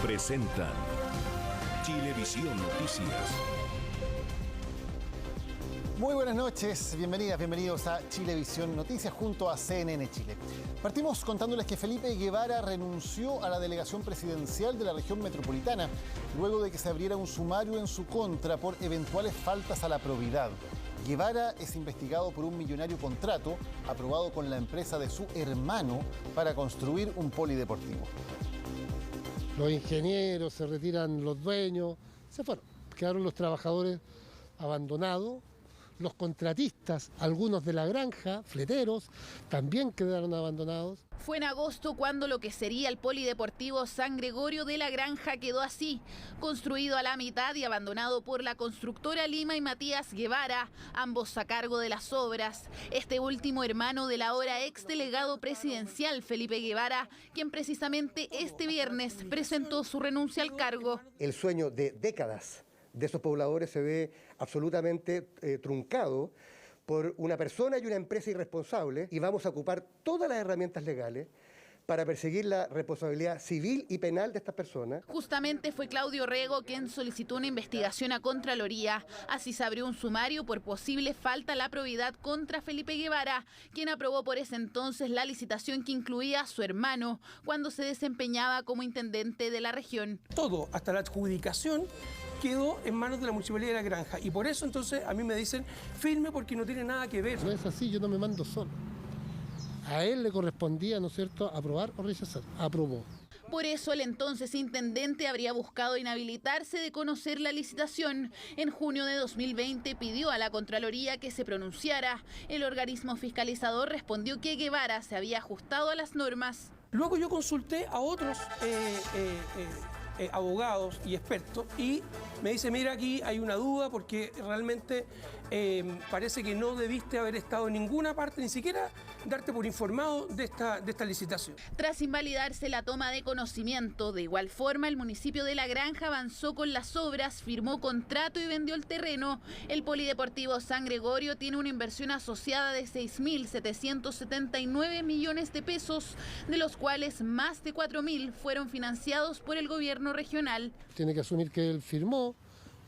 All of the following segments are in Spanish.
presentan Chilevisión Noticias. Muy buenas noches, bienvenidos a Chilevisión Noticias junto a CNN Chile. Partimos contándoles que Felipe Guevara renunció a la delegación presidencial de la región metropolitana, luego de que se abriera un sumario en su contra por eventuales faltas a la probidad. Guevara es investigado por un millonario contrato aprobado con la empresa de su hermano para construir un polideportivo. Los ingenieros, se retiran los dueños, se fueron. Quedaron los trabajadores abandonados, los contratistas, algunos de la granja, fleteros, también quedaron abandonados. Fue en agosto cuando lo que sería el polideportivo San Gregorio de la Granja quedó así, construido a la mitad y abandonado por la constructora Lima y Matías Guevara, ambos a cargo de las obras. Este último hermano del ahora ex delegado presidencial Felipe Guevara, quien precisamente este viernes presentó su renuncia al cargo. El sueño de décadas de esos pobladores se ve absolutamente truncado por una persona y una empresa irresponsable, y vamos a ocupar todas las herramientas legales para perseguir la responsabilidad civil y penal de estas personas. Justamente fue Claudio Rego quien solicitó una investigación a Contraloría. Así se abrió un sumario por posible falta a la probidad contra Felipe Guevara, quien aprobó por ese entonces la licitación que incluía a su hermano cuando se desempeñaba como intendente de la región. Todo, hasta la adjudicación, quedó en manos de la Municipalidad de la Granja, y por eso entonces a mí me dicen firme porque no tiene nada que ver. No es así, yo no me mando solo. A él le correspondía, ¿no es cierto?, aprobar o rechazar. Aprobó. Por eso el entonces intendente habría buscado inhabilitarse de conocer la licitación. En junio de 2020 pidió a la Contraloría que se pronunciara. El organismo fiscalizador respondió que Guevara se había ajustado a las normas. Luego yo consulté a otros abogados y expertos, y me dice, mira, aquí hay una duda porque realmente parece que no debiste haber estado en ninguna parte, ni siquiera darte por informado de esta licitación. Tras invalidarse la toma de conocimiento, de igual forma el municipio de La Granja avanzó con las obras, firmó contrato y vendió el terreno. El polideportivo San Gregorio tiene una inversión asociada de 6.779 millones de pesos, de los cuales más de 4.000 fueron financiados por el gobierno regional. Tiene que asumir que él firmó,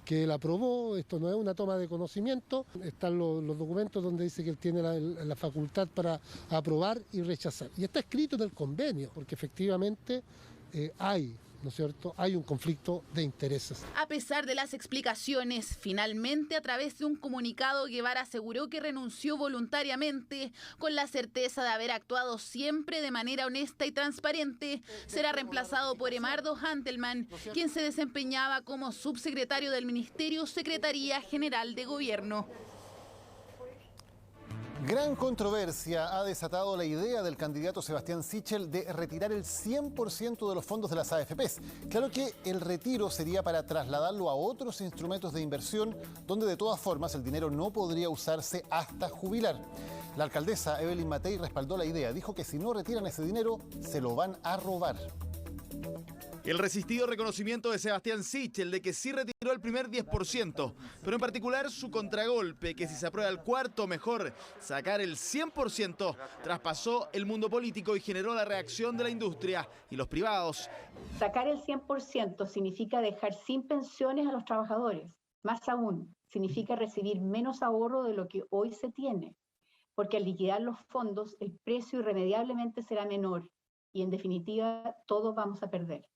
que él aprobó. Esto no es una toma de conocimiento. Están los documentos donde dice que él tiene la facultad para aprobar y rechazar. Y está escrito en el convenio, porque efectivamente hay, ¿no es cierto?, hay un conflicto de intereses. A pesar de las explicaciones, finalmente a través de un comunicado Guevara aseguró que renunció voluntariamente, con la certeza de haber actuado siempre de manera honesta y transparente. Será reemplazado por Emardo Hantelman, quien se desempeñaba como subsecretario del Ministerio Secretaría General de Gobierno. Gran controversia ha desatado la idea del candidato Sebastián Sichel de retirar el 100% de los fondos de las AFPs. Claro que el retiro sería para trasladarlo a otros instrumentos de inversión, donde de todas formas el dinero no podría usarse hasta jubilar. La alcaldesa Evelyn Matei respaldó la idea. Dijo que si no retiran ese dinero, se lo van a robar. El resistido reconocimiento de Sebastián Sichel de que sí retiró el primer 10%, pero en particular su contragolpe, que si se aprueba el cuarto, mejor sacar el 100%, traspasó el mundo político y generó la reacción de la industria y los privados. Sacar el 100% significa dejar sin pensiones a los trabajadores. Más aún, significa recibir menos ahorro de lo que hoy se tiene, porque al liquidar los fondos, el precio irremediablemente será menor y en definitiva todos vamos a perder.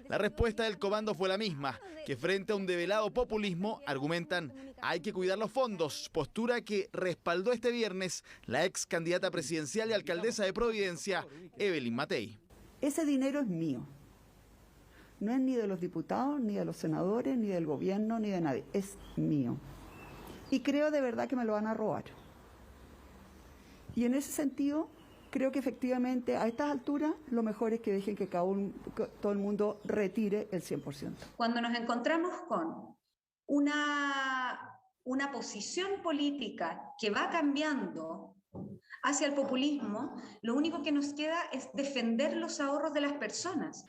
La respuesta del comando fue la misma, que frente a un develado populismo, argumentan, hay que cuidar los fondos, postura que respaldó este viernes la ex candidata presidencial y alcaldesa de Providencia, Evelyn Matei. Ese dinero es mío, no es ni de los diputados, ni de los senadores, ni del gobierno, ni de nadie, es mío. Y creo de verdad que me lo van a robar. Y en ese sentido, creo que efectivamente a estas alturas lo mejor es que dejen que todo el mundo retire el 100%. Cuando nos encontramos con una posición política que va cambiando hacia el populismo, lo único que nos queda es defender los ahorros de las personas.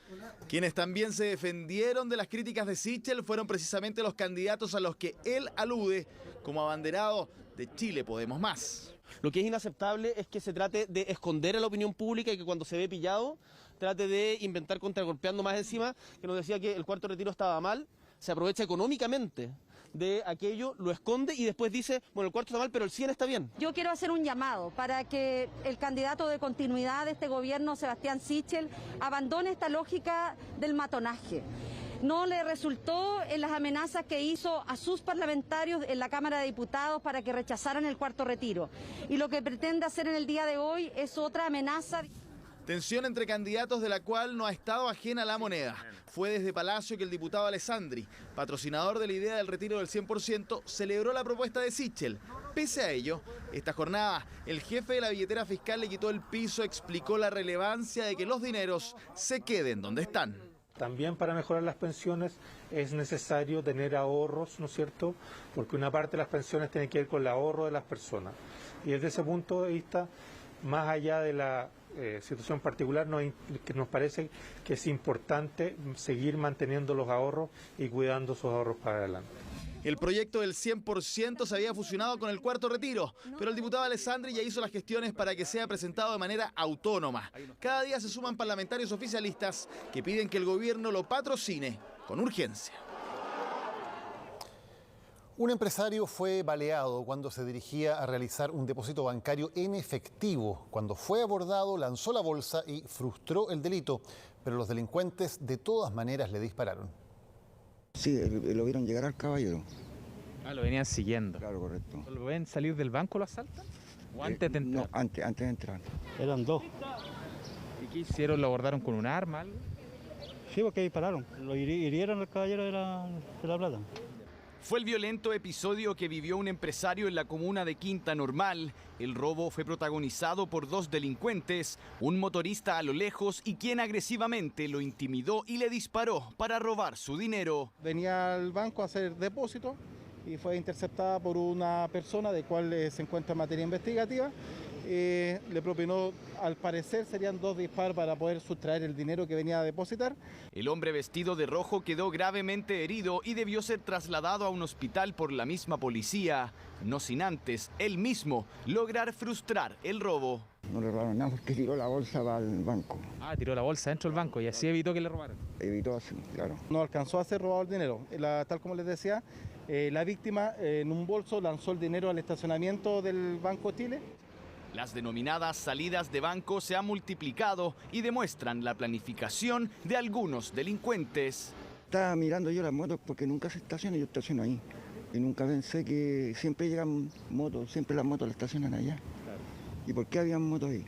Quienes también se defendieron de las críticas de Sichel fueron precisamente los candidatos a los que él alude como abanderado de Chile Podemos Más. Lo que es inaceptable es que se trate de esconder a la opinión pública y que cuando se ve pillado trate de inventar contragolpeando más encima, que nos decía que el cuarto retiro estaba mal, se aprovecha económicamente de aquello, lo esconde y después dice, bueno, el cuarto está mal, pero el 100 está bien. Yo quiero hacer un llamado para que el candidato de continuidad de este gobierno, Sebastián Sichel, abandone esta lógica del matonaje. No le resultó en las amenazas que hizo a sus parlamentarios en la Cámara de Diputados para que rechazaran el cuarto retiro. Y lo que pretende hacer en el día de hoy es otra amenaza. Tensión entre candidatos de la cual no ha estado ajena la moneda. Fue desde Palacio que el diputado Alessandri, patrocinador de la idea del retiro del 100%, celebró la propuesta de Sichel. Pese a ello, esta jornada, el jefe de la billetera fiscal le quitó el piso, explicó la relevancia de que los dineros se queden donde están. También para mejorar las pensiones es necesario tener ahorros, ¿no es cierto? Porque una parte de las pensiones tiene que ver con el ahorro de las personas. Y desde ese punto de vista, más allá de la situación particular, nos parece que es importante seguir manteniendo los ahorros y cuidando esos ahorros para adelante. El proyecto del 100% se había fusionado con el cuarto retiro, pero el diputado Alessandri ya hizo las gestiones para que sea presentado de manera autónoma. Cada día se suman parlamentarios oficialistas que piden que el gobierno lo patrocine con urgencia. Un empresario fue baleado cuando se dirigía a realizar un depósito bancario en efectivo. Cuando fue abordado, lanzó la bolsa y frustró el delito, pero los delincuentes de todas maneras le dispararon. Sí, lo vieron llegar al caballero. Ah, lo venían siguiendo. Claro, correcto. ¿Lo ven salir del banco, lo asaltan? ¿O antes de entrar? No, antes de entrar. Eran dos. ¿Y qué hicieron? ¿Lo abordaron con un arma? ¿Algo? Sí, porque dispararon. Lo hirieron al caballero de la Plata. Fue el violento episodio que vivió un empresario en la comuna de Quinta Normal. El robo fue protagonizado por dos delincuentes, un motorista a lo lejos y quien agresivamente lo intimidó y le disparó para robar su dinero. Venía al banco a hacer depósito y fue interceptada por una persona de cual se encuentra en materia investigativa. Le propinó, al parecer, serían 2 disparos para poder sustraer el dinero que venía a depositar. El hombre vestido de rojo quedó gravemente herido y debió ser trasladado a un hospital por la misma policía, no sin antes él mismo lograr frustrar el robo. No le robaron nada porque tiró la bolsa para el banco. Ah, tiró la bolsa dentro del banco y así evitó que le robaran. Evitó así, claro. No alcanzó a ser robado el dinero. Tal como les decía, la víctima en un bolso lanzó el dinero al estacionamiento del Banco Chile. Las denominadas salidas de banco se han multiplicado y demuestran la planificación de algunos delincuentes. Estaba mirando yo las motos porque nunca se estaciona, yo estaciono ahí. Y nunca pensé que siempre llegan motos, siempre las motos las estacionan allá. Claro. ¿Y por qué habían motos ahí?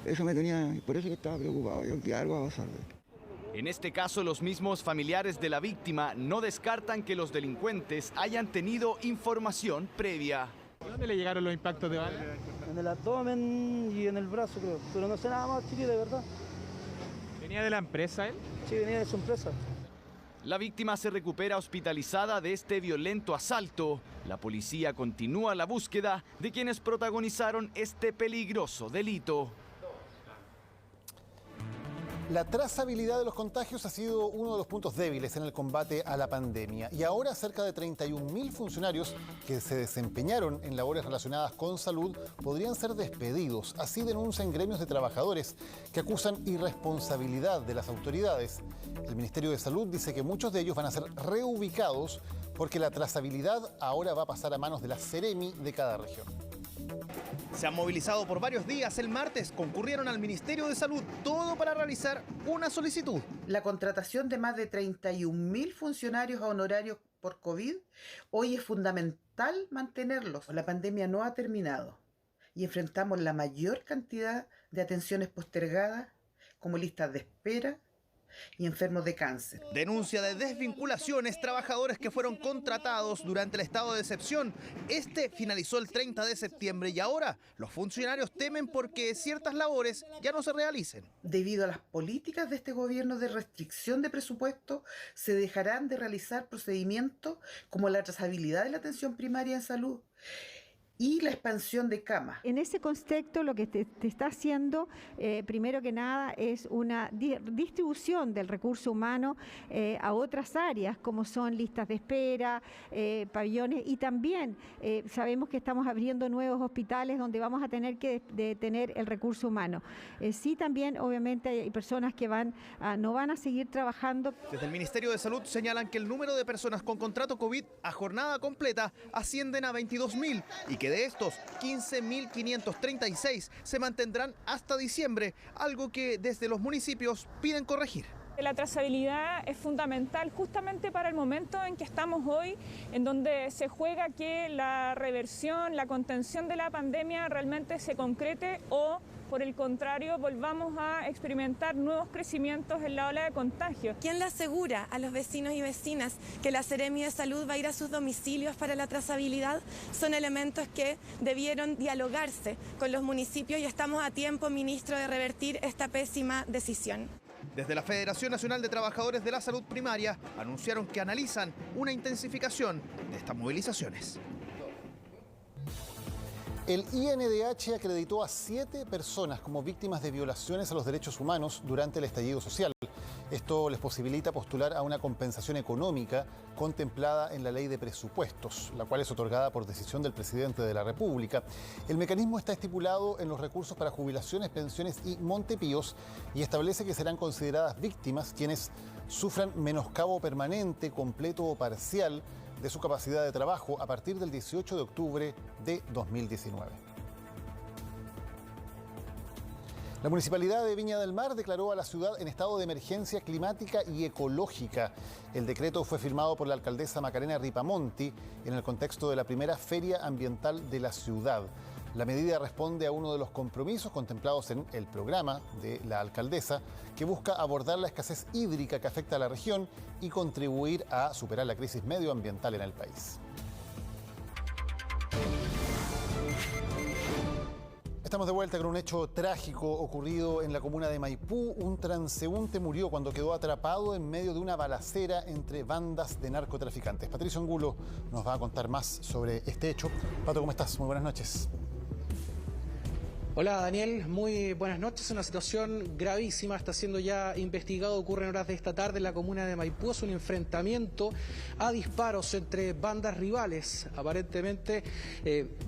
Eso me tenía, por eso que estaba preocupado, yo que algo va a pasar. En este caso, los mismos familiares de la víctima no descartan que los delincuentes hayan tenido información previa. ¿Dónde le llegaron los impactos de bala? En el abdomen y en el brazo, creo. Pero no sé nada más, chiqui, de verdad. ¿Venía de la empresa él? Sí, venía de su empresa. La víctima se recupera hospitalizada de este violento asalto. La policía continúa la búsqueda de quienes protagonizaron este peligroso delito. La trazabilidad de los contagios ha sido uno de los puntos débiles en el combate a la pandemia y ahora cerca de 31.000 funcionarios que se desempeñaron en labores relacionadas con salud podrían ser despedidos. Así denuncian gremios de trabajadores que acusan irresponsabilidad de las autoridades. El Ministerio de Salud dice que muchos de ellos van a ser reubicados porque la trazabilidad ahora va a pasar a manos de la Seremi de cada región. Se han movilizado por varios días. El martes concurrieron al Ministerio de Salud, todo para realizar una solicitud. La contratación de más de 31.000 funcionarios a honorarios por COVID, hoy es fundamental mantenerlos. La pandemia no ha terminado y enfrentamos la mayor cantidad de atenciones postergadas, como listas de espera y enfermos de cáncer. Denuncia de desvinculaciones, trabajadores que fueron contratados durante el estado de excepción. Este finalizó el 30 de septiembre y ahora los funcionarios temen porque ciertas labores ya no se realicen. Debido a las políticas de este gobierno de restricción de presupuesto, se dejarán de realizar procedimientos como la trazabilidad de la atención primaria en salud. y la expansión de camas. En ese contexto lo que te está haciendo, primero que nada, es una distribución del recurso humano a otras áreas, como son listas de espera, pabellones, y también sabemos que estamos abriendo nuevos hospitales donde vamos a tener que tener el recurso humano. Sí, también obviamente hay personas que no van a seguir trabajando. Desde el Ministerio de Salud señalan que el número de personas con contrato COVID a jornada completa ascienden a 22.000 y que de estos 15.536 se mantendrán hasta diciembre, algo que desde los municipios piden corregir. La trazabilidad es fundamental justamente para el momento en que estamos hoy, en donde se juega que la reversión, la contención de la pandemia realmente se concrete o, por el contrario, volvamos a experimentar nuevos crecimientos en la ola de contagio. ¿Quién le asegura a los vecinos y vecinas que la Seremi de Salud va a ir a sus domicilios para la trazabilidad? Son elementos que debieron dialogarse con los municipios y estamos a tiempo, ministro, de revertir esta pésima decisión. Desde la Federación Nacional de Trabajadores de la Salud Primaria anunciaron que analizan una intensificación de estas movilizaciones. El INDH acreditó a 7 personas como víctimas de violaciones a los derechos humanos durante el estallido social. Esto les posibilita postular a una compensación económica contemplada en la Ley de Presupuestos, la cual es otorgada por decisión del presidente de la República. El mecanismo está estipulado en los recursos para jubilaciones, pensiones y montepíos y establece que serán consideradas víctimas quienes sufran menoscabo permanente, completo o parcial de su capacidad de trabajo a partir del 18 de octubre de 2019. La Municipalidad de Viña del Mar declaró a la ciudad en estado de emergencia climática y ecológica. El decreto fue firmado por la alcaldesa Macarena Ripamonti en el contexto de la primera Feria Ambiental de la ciudad. La medida responde a uno de los compromisos contemplados en el programa de la alcaldesa, que busca abordar la escasez hídrica que afecta a la región y contribuir a superar la crisis medioambiental en el país. Estamos de vuelta con un hecho trágico ocurrido en la comuna de Maipú. Un transeúnte murió cuando quedó atrapado en medio de una balacera entre bandas de narcotraficantes. Patricio Angulo nos va a contar más sobre este hecho. Pato, ¿cómo estás? Muy buenas noches. Hola Daniel, muy buenas noches. Una situación gravísima está siendo ya investigado, ocurre en horas de esta tarde en la comuna de Maipú. Es un enfrentamiento a disparos entre bandas rivales, aparentemente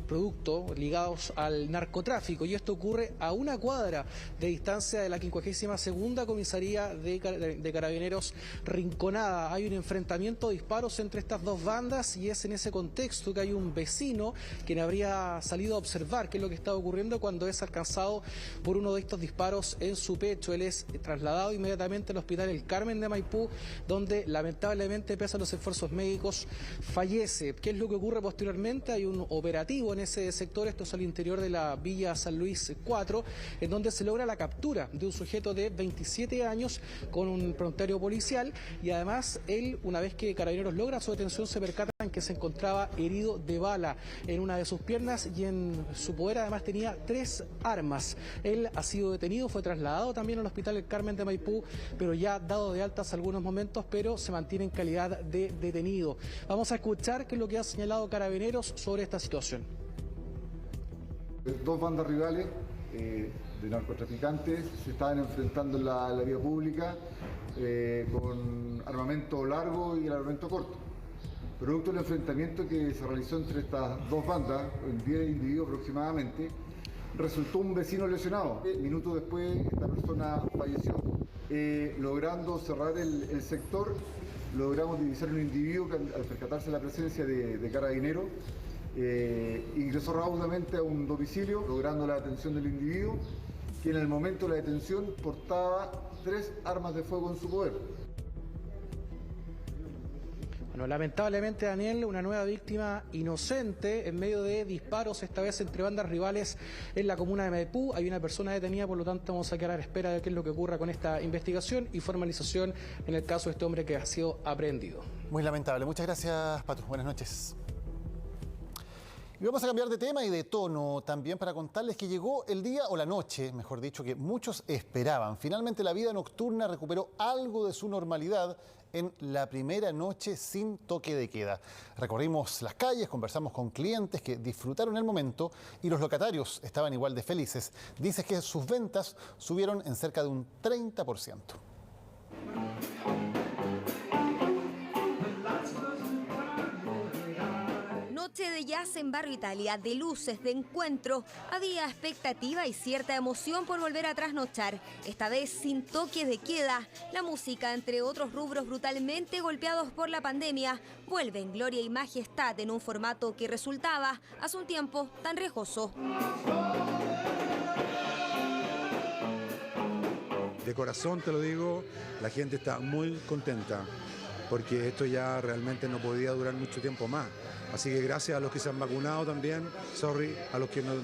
producto ligados al narcotráfico, y esto ocurre a una cuadra de distancia de la 52ª comisaría de Carabineros Rinconada. Hay un enfrentamiento a disparos entre estas dos bandas y es en ese contexto que hay un vecino quien habría salido a observar qué es lo que estaba ocurriendo cuando es alcanzado por uno de estos disparos en su pecho. Él es trasladado inmediatamente al hospital El Carmen de Maipú, donde lamentablemente, pese a los esfuerzos médicos, fallece. ¿Qué es lo que ocurre posteriormente? Hay un operativo en ese sector, esto es al interior de la Villa San Luis 4, en donde se logra la captura de un sujeto de 27 años con un prontuario policial, y además él, una vez que Carabineros logra su detención, se percatan que se encontraba herido de bala en una de sus piernas y en su poder además tenía 3 armas. Él ha sido detenido, fue trasladado también al hospital El Carmen de Maipú, pero ya dado de altas algunos momentos, pero se mantiene en calidad de detenido. Vamos a escuchar qué es lo que ha señalado Carabineros sobre esta situación. 2 bandas rivales de narcotraficantes se estaban enfrentando en la vía pública con armamento largo y el armamento corto. Producto del enfrentamiento que se realizó entre estas 2 bandas, en 10 individuos aproximadamente, resultó un vecino lesionado. Minutos después esta persona falleció. Logrando cerrar el sector, logramos divisar un individuo que al percatarse de la presencia de Carabineros ingresó rápidamente a un domicilio, logrando la detención del individuo, que en el momento de la detención portaba 3 armas de fuego en su poder. Bueno, lamentablemente, Daniel, una nueva víctima inocente en medio de disparos, esta vez entre bandas rivales en la comuna de Maipú. Hay una persona detenida, por lo tanto vamos a quedar a la espera de qué es lo que ocurra con esta investigación y formalización en el caso de este hombre que ha sido aprehendido. Muy lamentable. Muchas gracias, Pato. Buenas noches. Y vamos a cambiar de tema y de tono también para contarles que llegó el día o la noche, mejor dicho, que muchos esperaban. Finalmente la vida nocturna recuperó algo de su normalidad en la primera noche sin toque de queda. Recorrimos las calles, conversamos con clientes que disfrutaron el momento y los locatarios estaban igual de felices. Dice que sus ventas subieron en cerca de un 30%. Noche de jazz en Barrio Italia, de luces, de encuentro. Había expectativa y cierta emoción por volver a trasnochar, esta vez sin toque de queda. La música, entre otros rubros brutalmente golpeados por la pandemia, vuelve en gloria y majestad en un formato que resultaba, hace un tiempo, tan riesgoso. De corazón te lo digo, la gente está muy contenta, porque esto ya realmente no podía durar mucho tiempo más. Así que gracias a los que se han vacunado también, sorry a los que no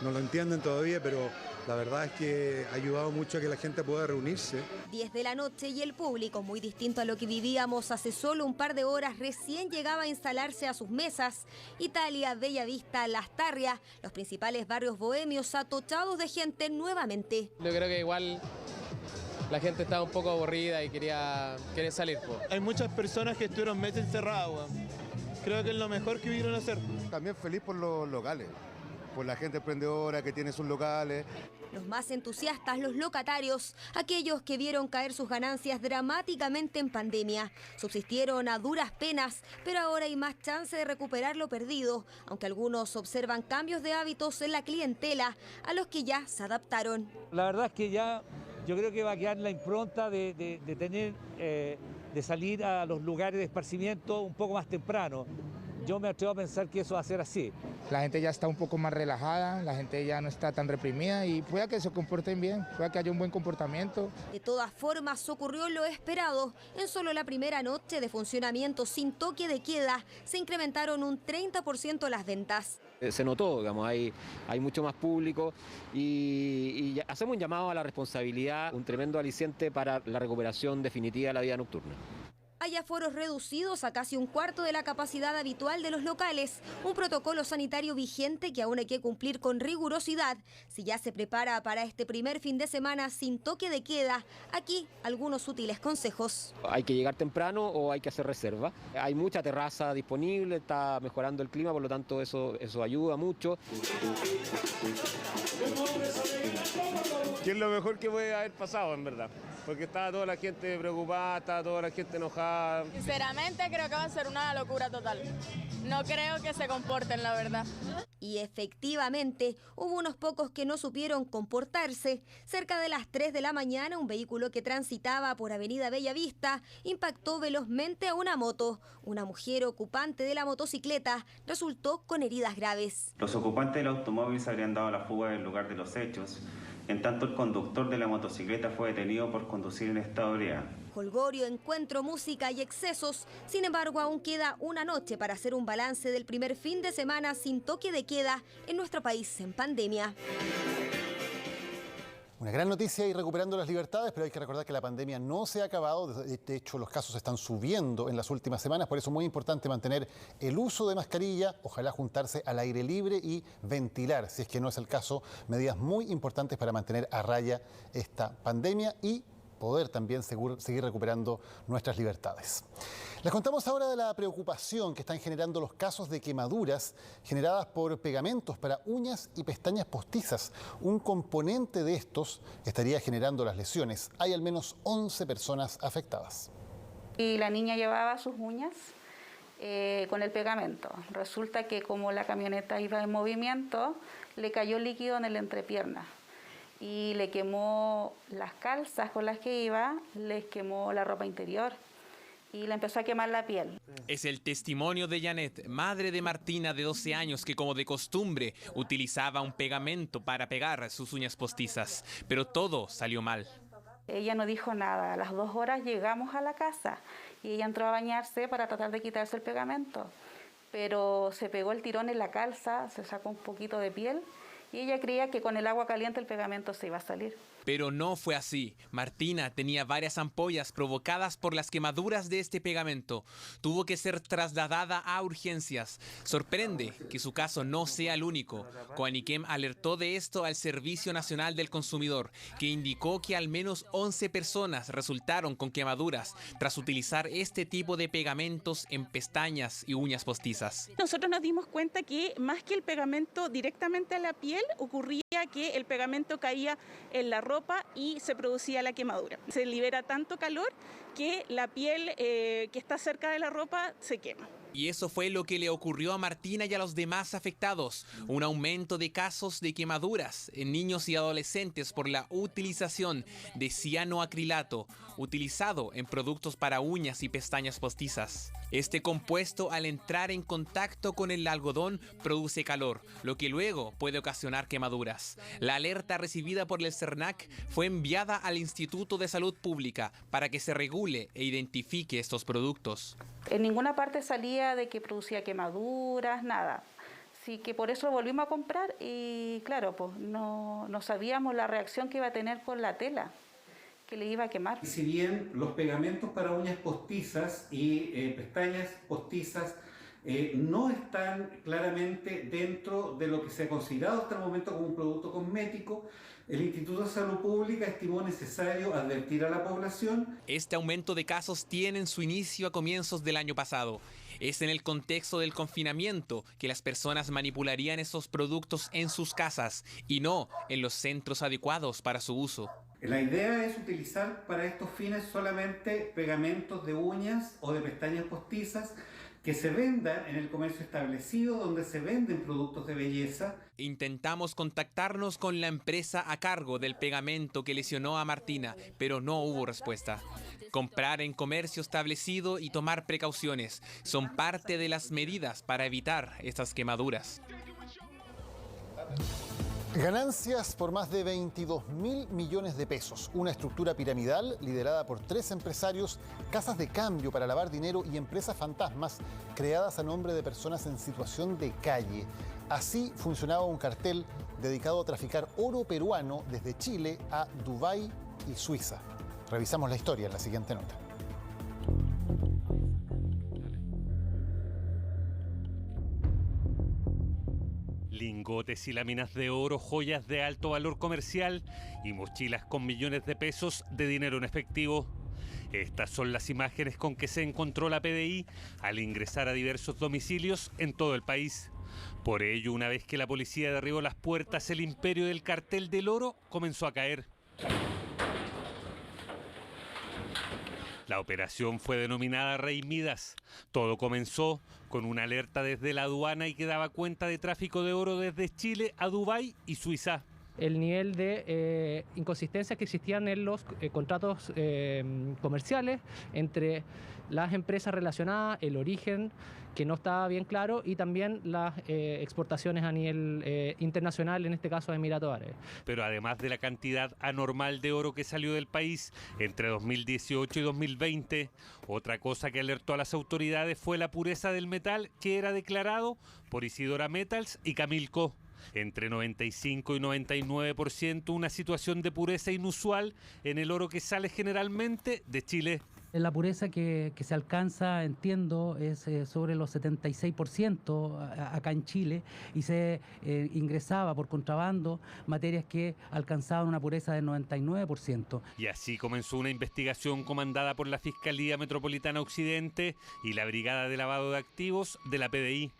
lo entienden todavía, pero la verdad es que ha ayudado mucho a que la gente pueda reunirse. 10 de la noche y el público, muy distinto a lo que vivíamos hace solo un par de horas, recién llegaba a instalarse a sus mesas. Italia, Bellavista, Lastarria, los principales barrios bohemios atochados de gente nuevamente. Yo creo que igual la gente estaba un poco aburrida y quería salir. Hay muchas personas que estuvieron meses encerradas. Creo que es lo mejor que pudieron hacer. También feliz por los locales, por la gente emprendedora que tiene sus locales. Los más entusiastas, los locatarios, aquellos que vieron caer sus ganancias dramáticamente en pandemia. Subsistieron a duras penas, pero ahora hay más chance de recuperar lo perdido, aunque algunos observan cambios de hábitos en la clientela a los que ya se adaptaron. La verdad es que ya yo creo que va a quedar la impronta de tener... de salir a los lugares de esparcimiento un poco más temprano. Yo me atrevo a pensar que eso va a ser así. La gente ya está un poco más relajada, la gente ya no está tan reprimida y pueda que se comporten bien, pueda que haya un buen comportamiento. De todas formas, ocurrió lo esperado. En solo la primera noche de funcionamiento sin toque de queda, se incrementaron un 30% las ventas. Se notó, digamos, hay mucho más público y hacemos un llamado a la responsabilidad, un tremendo aliciente para la recuperación definitiva de la vida nocturna. Hay aforos reducidos a casi un cuarto de la capacidad habitual de los locales, un protocolo sanitario vigente que aún hay que cumplir con rigurosidad. Si ya se prepara para este primer fin de semana sin toque de queda, aquí algunos útiles consejos. Hay que llegar temprano o hay que hacer reserva. Hay mucha terraza disponible, está mejorando el clima, por lo tanto eso ayuda mucho. Que es lo mejor que puede haber pasado, en verdad. Porque estaba toda la gente preocupada, estaba toda la gente enojada. Sinceramente creo que va a ser una locura total. No creo que se comporten, la verdad. Y efectivamente, hubo unos pocos que no supieron comportarse. Cerca de las 3 de la mañana, un vehículo que transitaba por Avenida Bellavista impactó velozmente a una moto. Una mujer ocupante de la motocicleta resultó con heridas graves. Los ocupantes del automóvil se habrían dado la fuga del lugar de los hechos. En tanto, el conductor de la motocicleta fue detenido por conducir en estado de ebriedad. Jolgorio, encuentro, música y excesos. Sin embargo, aún queda una noche para hacer un balance del primer fin de semana sin toque de queda en nuestro país en pandemia. Una gran noticia y recuperando las libertades, pero hay que recordar que la pandemia no se ha acabado. De hecho, los casos están subiendo en las últimas semanas. Por eso es muy importante mantener el uso de mascarilla, ojalá juntarse al aire libre y ventilar, si es que no es el caso, medidas muy importantes para mantener a raya esta pandemia y poder también seguir recuperando nuestras libertades. Les contamos ahora de la preocupación que están generando los casos de quemaduras generadas por pegamentos para uñas y pestañas postizas. Un componente de estos estaría generando las lesiones. Hay al menos 11 personas afectadas. Y la niña llevaba sus uñas con el pegamento. Resulta que como la camioneta iba en movimiento, le cayó líquido en el entrepierna. Y le quemó las calzas con las que iba, les quemó la ropa interior y le empezó a quemar la piel. Es el testimonio de Janet, madre de Martina de 12 años, que como de costumbre utilizaba un pegamento para pegar sus uñas postizas, pero todo salió mal. Ella no dijo nada. A las 2 horas llegamos a la casa y ella entró a bañarse para tratar de quitarse el pegamento, pero se pegó el tirón en la calza, se sacó un poquito de piel y ella creía que con el agua caliente el pegamento se iba a salir. Pero no fue así. Martina tenía varias ampollas provocadas por las quemaduras de este pegamento. Tuvo que ser trasladada a urgencias. Sorprende que su caso no sea el único. Coaniquem alertó de esto al Servicio Nacional del Consumidor, que indicó que al menos 11 personas resultaron con quemaduras tras utilizar este tipo de pegamentos en pestañas y uñas postizas. Nosotros nos dimos cuenta que más que el pegamento directamente a la piel, ocurría que el pegamento caía en la ropa y se producía la quemadura. Se libera tanto calor que la piel que está cerca de la ropa se quema. Y eso fue lo que le ocurrió a Martina y a los demás afectados. Un aumento de casos de quemaduras en niños y adolescentes por la utilización de cianoacrilato, utilizado en productos para uñas y pestañas postizas. Este compuesto, al entrar en contacto con el algodón, produce calor, lo que luego puede ocasionar quemaduras. La alerta recibida por el CERNAC fue enviada al Instituto de Salud Pública para que se regule e identifique estos productos. En ninguna parte salía de que producía quemaduras, nada. Así que por eso lo volvimos a comprar y claro, pues no sabíamos la reacción que iba a tener con la tela, que le iba a quemar. Si bien los pegamentos para uñas postizas y pestañas postizas no están claramente dentro de lo que se ha considerado hasta el momento como un producto cosmético, el Instituto de Salud Pública estimó necesario advertir a la población. Este aumento de casos tiene su inicio a comienzos del año pasado. Es en el contexto del confinamiento que las personas manipularían esos productos en sus casas y no en los centros adecuados para su uso. La idea es utilizar para estos fines solamente pegamentos de uñas o de pestañas postizas que se vendan en el comercio establecido donde se venden productos de belleza. Intentamos contactarnos con la empresa a cargo del pegamento que lesionó a Martina, pero no hubo respuesta. Comprar en comercio establecido y tomar precauciones son parte de las medidas para evitar estas quemaduras. Ganancias por más de 22.000 millones de pesos. Una estructura piramidal liderada por 3 empresarios, casas de cambio para lavar dinero y empresas fantasmas creadas a nombre de personas en situación de calle. Así funcionaba un cartel dedicado a traficar oro peruano desde Chile a Dubái y Suiza. Revisamos la historia en la siguiente nota. Lingotes y láminas de oro, joyas de alto valor comercial y mochilas con millones de pesos de dinero en efectivo. Estas son las imágenes con que se encontró la PDI al ingresar a diversos domicilios en todo el país. Por ello, una vez que la policía derribó las puertas, el imperio del cartel del oro comenzó a caer. La operación fue denominada Rey Midas. Todo comenzó con una alerta desde la aduana y que daba cuenta de tráfico de oro desde Chile a Dubái y Suiza. El nivel de inconsistencias que existían en los contratos comerciales entre las empresas relacionadas, el origen que no estaba bien claro y también las exportaciones a nivel internacional, en este caso de Emiratos Árabes. Pero además de la cantidad anormal de oro que salió del país entre 2018 y 2020, otra cosa que alertó a las autoridades fue la pureza del metal que era declarado por Isidora Metals y Camilco. Entre 95 y 99%, una situación de pureza inusual en el oro que sale generalmente de Chile. La pureza que se alcanza, entiendo, es sobre los 76% acá en Chile y se ingresaba por contrabando materias que alcanzaban una pureza del 99%. Y así comenzó una investigación comandada por la Fiscalía Metropolitana Occidente y la Brigada de Lavado de Activos de la PDI.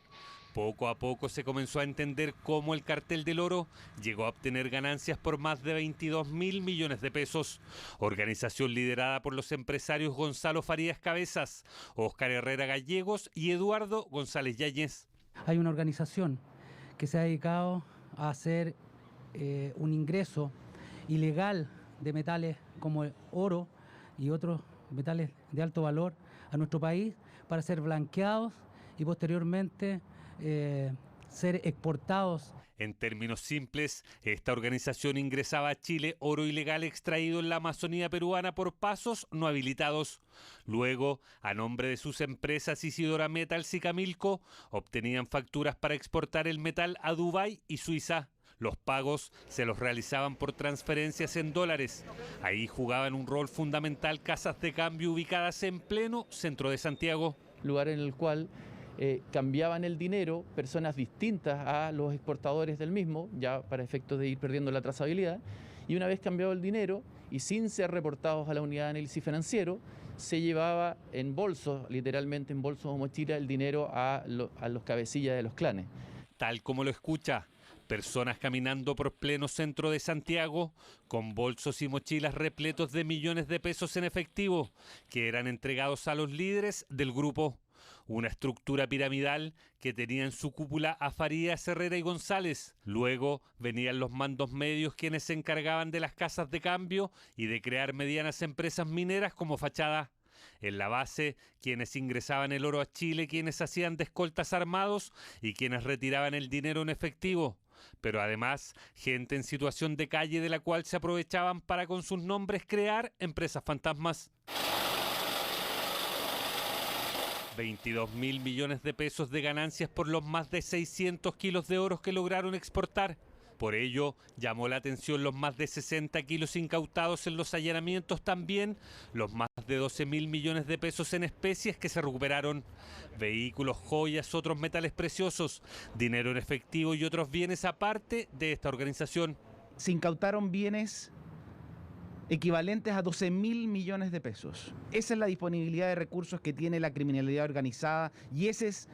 Poco a poco se comenzó a entender cómo el cartel del oro llegó a obtener ganancias por más de 22.000 millones de pesos. Organización liderada por los empresarios Gonzalo Farías Cabezas, Óscar Herrera Gallegos y Eduardo González Yáñez. Hay una organización que se ha dedicado a hacer un ingreso ilegal de metales como el oro y otros metales de alto valor a nuestro país para ser blanqueados y posteriormente ser exportados. En términos simples, esta organización ingresaba a Chile oro ilegal extraído en la Amazonía peruana por pasos no habilitados. Luego, a nombre de sus empresas Isidora Metals y Camilco, obtenían facturas para exportar el metal a Dubái y Suiza. Los pagos se los realizaban por transferencias en dólares. Ahí jugaban un rol fundamental casas de cambio ubicadas en pleno centro de Santiago. Lugar en el cual cambiaban el dinero personas distintas a los exportadores del mismo, ya para efectos de ir perdiendo la trazabilidad, y una vez cambiado el dinero y sin ser reportados a la unidad de análisis financiero, se llevaba en bolsos, literalmente en bolsos o mochilas, el dinero a los cabecillas de los clanes. Tal como lo escucha, personas caminando por pleno centro de Santiago con bolsos y mochilas repletos de millones de pesos en efectivo que eran entregados a los líderes del grupo. Una estructura piramidal que tenía en su cúpula a Farías, Herrera y González. Luego venían los mandos medios quienes se encargaban de las casas de cambio y de crear medianas empresas mineras como Fachada. En la base, quienes ingresaban el oro a Chile, quienes hacían de escoltas armados y quienes retiraban el dinero en efectivo. Pero además, gente en situación de calle de la cual se aprovechaban para con sus nombres crear empresas fantasmas. 22.000 millones de pesos de ganancias por los más de 600 kilos de oro que lograron exportar. Por ello, llamó la atención los más de 60 kilos incautados en los allanamientos, también los más de 12.000 millones de pesos en especies que se recuperaron. Vehículos, joyas, otros metales preciosos, dinero en efectivo y otros bienes aparte de esta organización. Se incautaron bienes equivalentes a 12.000 millones de pesos. Esa es la disponibilidad de recursos que tiene la criminalidad organizada y esa es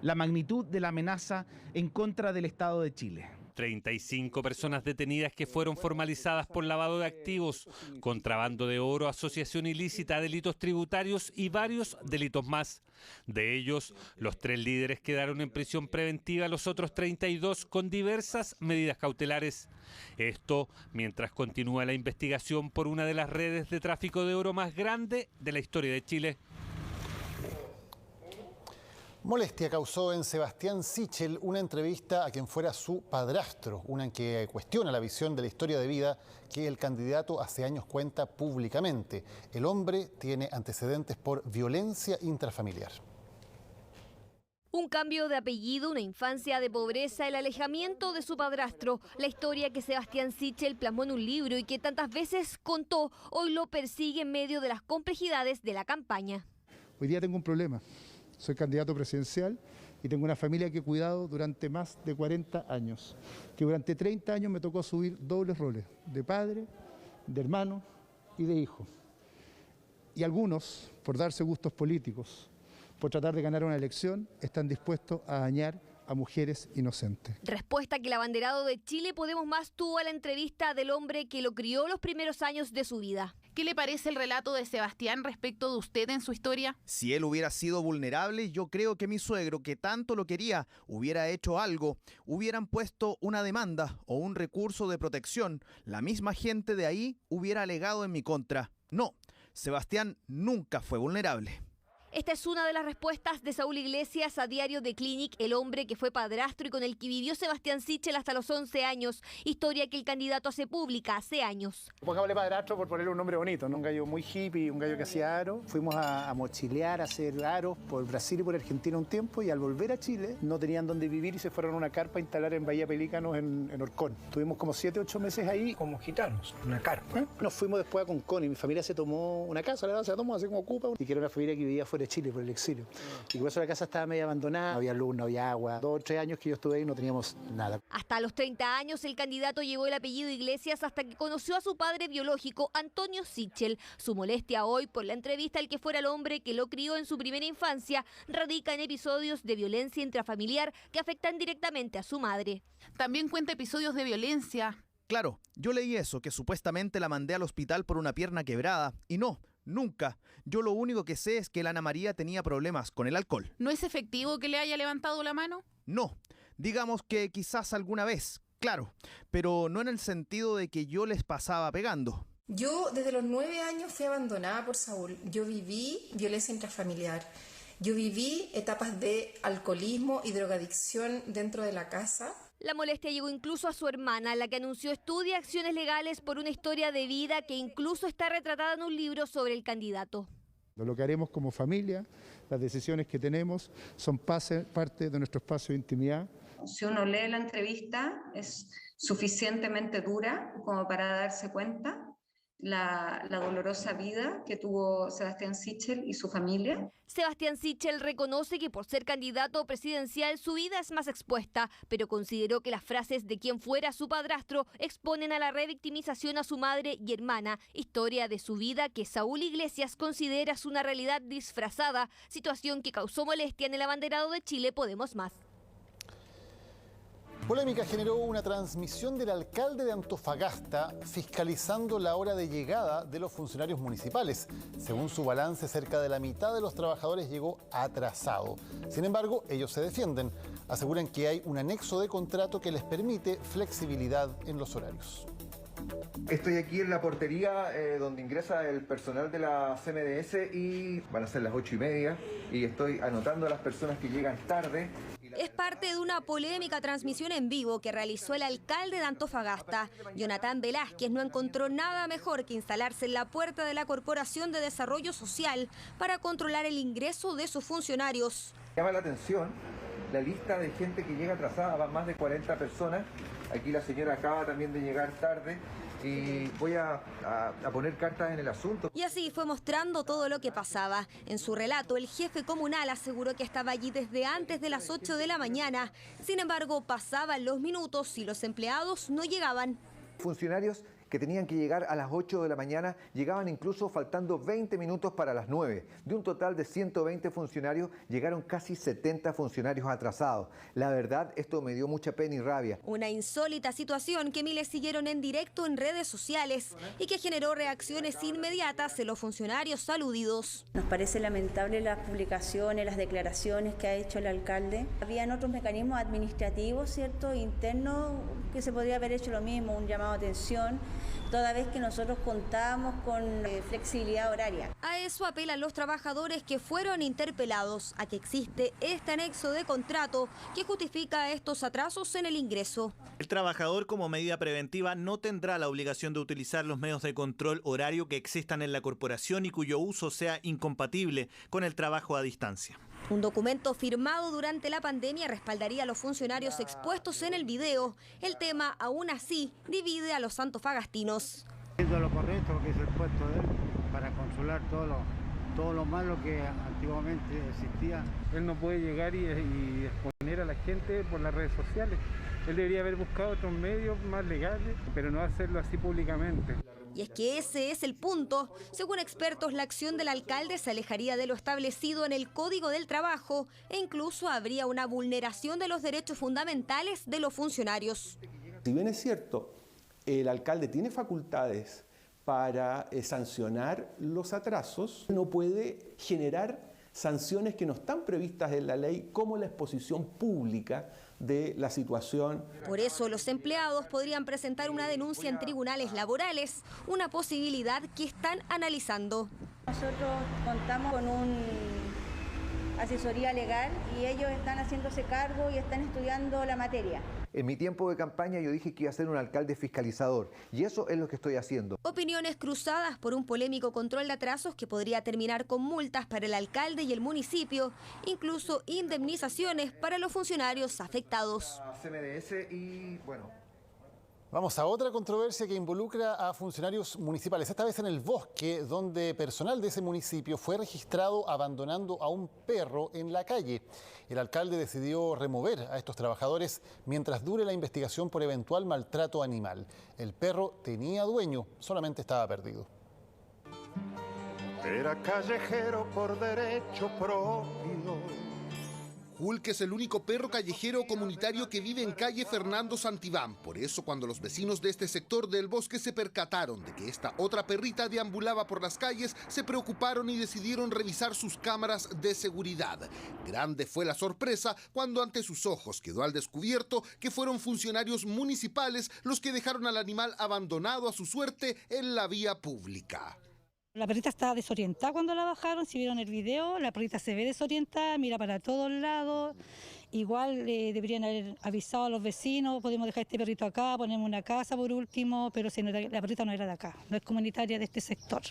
la magnitud de la amenaza en contra del Estado de Chile. 35 personas detenidas que fueron formalizadas por lavado de activos, contrabando de oro, asociación ilícita, delitos tributarios y varios delitos más. De ellos, los 3 líderes quedaron en prisión preventiva, los otros 32 con diversas medidas cautelares. Esto mientras continúa la investigación por una de las redes de tráfico de oro más grande de la historia de Chile. Molestia causó en Sebastián Sichel una entrevista a quien fuera su padrastro, una en que cuestiona la visión de la historia de vida que el candidato hace años cuenta públicamente. El hombre tiene antecedentes por violencia intrafamiliar. Un cambio de apellido, una infancia de pobreza, el alejamiento de su padrastro, la historia que Sebastián Sichel plasmó en un libro y que tantas veces contó, hoy lo persigue en medio de las complejidades de la campaña. Hoy día tengo un problema. Soy candidato presidencial y tengo una familia que he cuidado durante más de 40 años, que durante 30 años me tocó subir dobles roles, de padre, de hermano y de hijo. Y algunos, por darse gustos políticos, por tratar de ganar una elección, están dispuestos a dañar a mujeres inocentes. Respuesta que el abanderado de Chile Podemos Más tuvo a la entrevista del hombre que lo crió los primeros años de su vida. ¿Qué le parece el relato de Sebastián respecto de usted en su historia? Si él hubiera sido vulnerable, yo creo que mi suegro, que tanto lo quería, hubiera hecho algo. Hubieran puesto una demanda o un recurso de protección. La misma gente de ahí hubiera alegado en mi contra. No, Sebastián nunca fue vulnerable. Esta es una de las respuestas de Saúl Iglesias a Diario de Clinic, el hombre que fue padrastro y con el que vivió Sebastián Sichel hasta los 11 años, historia que el candidato hace pública hace años. Pongámosle padrastro por ponerle un nombre bonito, ¿no? Un gallo muy hippie, un gallo que hacía aro. Fuimos a mochilear, a hacer aros por Brasil y por Argentina un tiempo y al volver a Chile no tenían dónde vivir y se fueron a una carpa a instalar en Bahía Pelícanos en Orcón. Tuvimos como 7 u 8 meses ahí. Como gitanos, una carpa. Nos fuimos después a Concón y mi familia se tomó una casa, la verdad se la tomó así como ocupa, y que era una familia que vivía fuera de Chile por el exilio. Y por eso la casa estaba medio abandonada, no había luz, no había agua. 2 o 3 años que yo estuve ahí y no teníamos nada. Hasta los 30 años el candidato llevó el apellido Iglesias hasta que conoció a su padre biológico, Antonio Sichel. Su molestia hoy por la entrevista al que fuera el hombre que lo crió en su primera infancia radica en episodios de violencia intrafamiliar que afectan directamente a su madre. También cuenta episodios de violencia. Claro, yo leí eso, que supuestamente la mandé al hospital por una pierna quebrada. Y no, nunca. Yo lo único que sé es que la Ana María tenía problemas con el alcohol. ¿No es efectivo que le haya levantado la mano? No, digamos que quizás alguna vez, claro, pero no en el sentido de que yo les pasaba pegando. Yo desde los 9 años fui abandonada por Saúl. Yo viví violencia intrafamiliar. Yo viví etapas de alcoholismo y drogadicción dentro de la casa. La molestia llegó incluso a su hermana, la que anunció estudia acciones legales por una historia de vida que incluso está retratada en un libro sobre el candidato. Lo que haremos como familia, las decisiones que tenemos, son parte de nuestro espacio de intimidad. Si uno lee la entrevista, es suficientemente dura como para darse cuenta la dolorosa vida que tuvo Sebastián Sichel y su familia. Sebastián Sichel reconoce que por ser candidato presidencial su vida es más expuesta, pero consideró que las frases de quien fuera su padrastro exponen a la revictimización a su madre y hermana, historia de su vida que Saúl Iglesias considera es una realidad disfrazada, situación que causó molestia en el abanderado de Chile Podemos Más. Polémica generó una transmisión del alcalde de Antofagasta fiscalizando la hora de llegada de los funcionarios municipales. Según su balance, cerca de la mitad de los trabajadores llegó atrasado. Sin embargo, ellos se defienden. Aseguran que hay un anexo de contrato que les permite flexibilidad en los horarios. Estoy aquí en la portería donde ingresa el personal de la CMDS y van a ser las 8:30 y estoy anotando a las personas que llegan tarde. Es parte de una polémica transmisión en vivo que realizó el alcalde de Antofagasta. Jonathan Velázquez no encontró nada mejor que instalarse en la puerta de la Corporación de Desarrollo Social para controlar el ingreso de sus funcionarios. Llama la atención la lista de gente que llega atrasada, van más de 40 personas. Aquí la señora acaba también de llegar tarde y voy a poner cartas en el asunto. Y así fue mostrando todo lo que pasaba. En su relato, el jefe comunal aseguró que estaba allí desde antes de las 8 de la mañana. Sin embargo, pasaban los minutos y los empleados no llegaban. Funcionarios que tenían que llegar a las 8 de la mañana llegaban incluso faltando 20 minutos para las 9. De un total de 120 funcionarios, llegaron casi 70 funcionarios atrasados. La verdad, esto me dio mucha pena y rabia. Una insólita situación que miles siguieron en directo en redes sociales y que generó reacciones inmediatas en los funcionarios aludidos. Nos parece lamentable las publicaciones, las declaraciones que ha hecho el alcalde. Habían otros mecanismos administrativos, ¿cierto?, internos, que se podría haber hecho lo mismo, un llamado de atención, toda vez que nosotros contábamos con flexibilidad horaria. A eso apelan los trabajadores que fueron interpelados, a que existe este anexo de contrato que justifica estos atrasos en el ingreso. El trabajador, como medida preventiva, no tendrá la obligación de utilizar los medios de control horario que existan en la corporación y cuyo uso sea incompatible con el trabajo a distancia. Un documento firmado durante la pandemia respaldaría a los funcionarios expuestos en el video. El tema, aún así, divide a los antofagastinos. Haciendo lo correcto, que es el puesto de él, para controlar todo lo malo que antiguamente existía. Él no puede llegar y exponer a la gente por las redes sociales. Él debería haber buscado otros medios más legales, pero no hacerlo así públicamente. Y es que ese es el punto. Según expertos, la acción del alcalde se alejaría de lo establecido en el Código del Trabajo e incluso habría una vulneración de los derechos fundamentales de los funcionarios. Si bien es cierto, el alcalde tiene facultades para sancionar los atrasos, no puede generar sanciones que no están previstas en la ley, como la exposición pública de la situación. Por eso los empleados podrían presentar una denuncia en tribunales laborales, una posibilidad que están analizando. Nosotros contamos con una asesoría legal y ellos están haciéndose cargo y están estudiando la materia. En mi tiempo de campaña yo dije que iba a ser un alcalde fiscalizador y eso es lo que estoy haciendo. Opiniones cruzadas por un polémico control de atrasos que podría terminar con multas para el alcalde y el municipio, incluso indemnizaciones para los funcionarios afectados. CMDS y bueno. Vamos a otra controversia que involucra a funcionarios municipales, esta vez en El Bosque, donde personal de ese municipio fue registrado abandonando a un perro en la calle. El alcalde decidió remover a estos trabajadores mientras dure la investigación por eventual maltrato animal. El perro tenía dueño, solamente estaba perdido. Era callejero por derecho propio. Hulk es el único perro callejero comunitario que vive en calle Fernando Santibán. Por eso, cuando los vecinos de este sector del Bosque se percataron de que esta otra perrita deambulaba por las calles, se preocuparon y decidieron revisar sus cámaras de seguridad. Grande fue la sorpresa cuando ante sus ojos quedó al descubierto que fueron funcionarios municipales los que dejaron al animal abandonado a su suerte en la vía pública. La perrita estaba desorientada cuando la bajaron, si vieron el video, la perrita se ve desorientada, mira para todos lados igual deberían haber avisado a los vecinos, podemos dejar este perrito acá, ponemos una casa por último, pero la perrita no era de acá, no es comunitaria de este sector.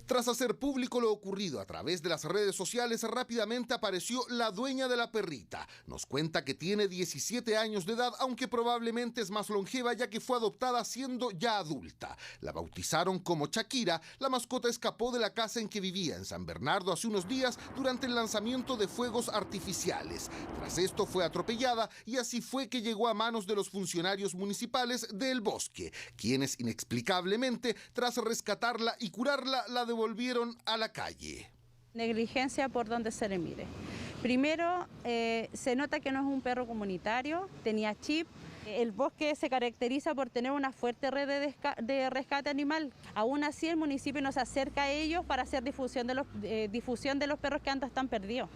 Tras hacer público lo ocurrido a través de las redes sociales, rápidamente apareció la dueña de la perrita. Nos cuenta que tiene 17 años de edad, aunque probablemente es más longeva ya que fue adoptada siendo ya adulta. La bautizaron como Shakira. La mascota escapó de la casa en que vivía en San Bernardo hace unos días durante el lanzamiento de fuegos artificiales. Tras esto fue atropellada y así fue que llegó a manos de los funcionarios municipales del Bosque, quienes inexplicablemente, tras rescatarla y curarla, la devolvieron a la calle. Negligencia por donde se le mire. Primero, se nota que no es un perro comunitario, tenía chip. El Bosque se caracteriza por tener una fuerte red de rescate animal. Aún así, el municipio nos acerca a ellos para hacer difusión de los perros que antes están perdidos.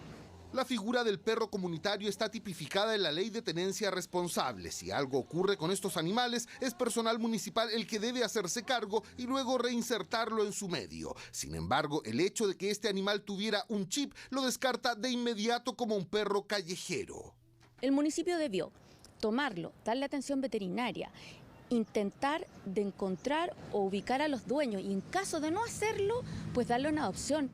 La figura del perro comunitario está tipificada en la Ley de Tenencia Responsable. Si algo ocurre con estos animales, es personal municipal el que debe hacerse cargo y luego reinsertarlo en su medio. Sin embargo, el hecho de que este animal tuviera un chip lo descarta de inmediato como un perro callejero. El municipio debió tomarlo, darle atención veterinaria, intentar de encontrar o ubicar a los dueños y en caso de no hacerlo, pues darle una adopción.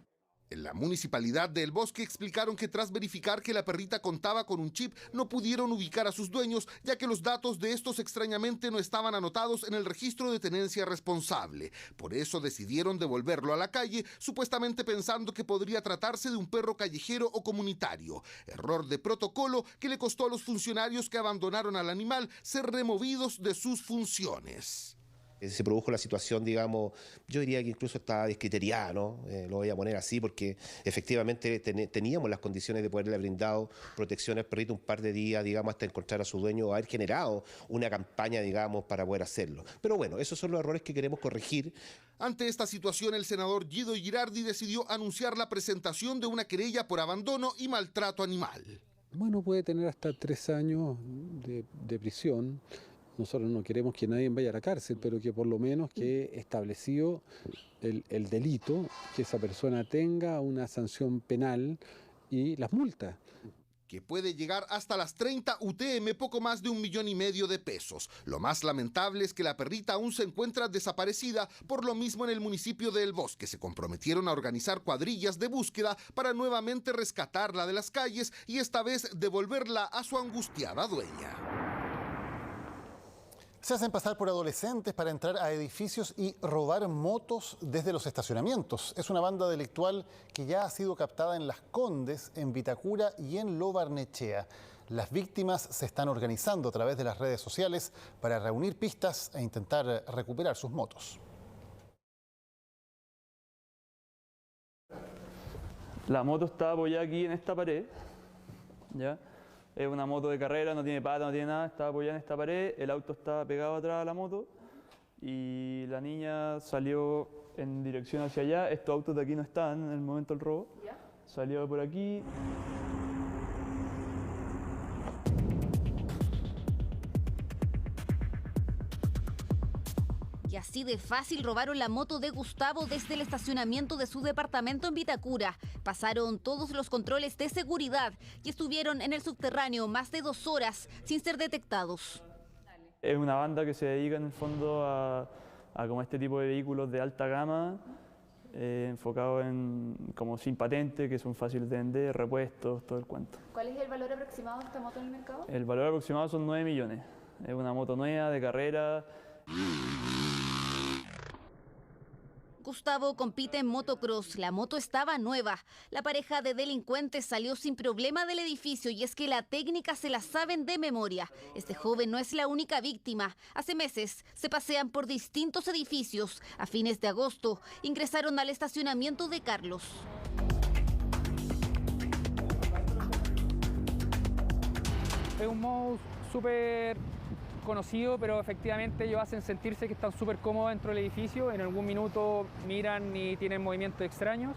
En la municipalidad de El Bosque explicaron que tras verificar que la perrita contaba con un chip, no pudieron ubicar a sus dueños, ya que los datos de estos extrañamente no estaban anotados en el registro de tenencia responsable. Por eso decidieron devolverlo a la calle, supuestamente pensando que podría tratarse de un perro callejero o comunitario. Error de protocolo que le costó a los funcionarios que abandonaron al animal ser removidos de sus funciones. Se produjo la situación, digamos, yo diría que incluso estaba descriteriada, ¿no? Lo voy a poner así porque efectivamente teníamos las condiciones de poderle haber brindado protección al perrito un par de días, digamos, hasta encontrar a su dueño o haber generado una campaña, digamos, para poder hacerlo. Pero bueno, esos son los errores que queremos corregir. Ante esta situación, el senador Guido Girardi decidió anunciar la presentación de una querella por abandono y maltrato animal. Bueno, puede tener hasta 3 años de prisión. Nosotros no queremos que nadie vaya a la cárcel, pero que por lo menos que establecido el delito, que esa persona tenga una sanción penal y las multas. Que puede llegar hasta las 30 UTM, poco más de 1,5 millones de pesos. Lo más lamentable es que la perrita aún se encuentra desaparecida. Por lo mismo, en el municipio de El Bosque se comprometieron a organizar cuadrillas de búsqueda para nuevamente rescatarla de las calles y esta vez devolverla a su angustiada dueña. Se hacen pasar por adolescentes para entrar a edificios y robar motos desde los estacionamientos. Es una banda delictual que ya ha sido captada en Las Condes, en Vitacura y en Lo Barnechea. Las víctimas se están organizando a través de las redes sociales para reunir pistas e intentar recuperar sus motos. La moto está apoyada aquí en esta pared, ¿ya? Es una moto de carrera, no tiene pata, no tiene nada, está apoyada en esta pared, el auto está pegado atrás a la moto y la niña salió en dirección hacia allá. Estos autos de aquí no están en el momento del robo. ¿Ya? Salió por aquí. Y así de fácil robaron la moto de Gustavo desde el estacionamiento de su departamento en Vitacura. Pasaron todos los controles de seguridad y estuvieron en el subterráneo más de 2 horas sin ser detectados. Es una banda que se dedica en el fondo a como este tipo de vehículos de alta gama, enfocados en como sin patente, que son fáciles de vender, repuestos, todo el cuento. ¿Cuál es el valor aproximado de esta moto en el mercado? El valor aproximado son 9 millones. Es una moto nueva, de carrera. Gustavo compite en motocross, la moto estaba nueva. La pareja de delincuentes salió sin problema del edificio y es que la técnica se la saben de memoria. Este joven no es la única víctima. Hace meses se pasean por distintos edificios. A fines de agosto ingresaron al estacionamiento de Carlos. Es un modo súper conocido, pero efectivamente ellos hacen sentirse que están súper cómodos dentro del edificio. En algún minuto miran y tienen movimientos extraños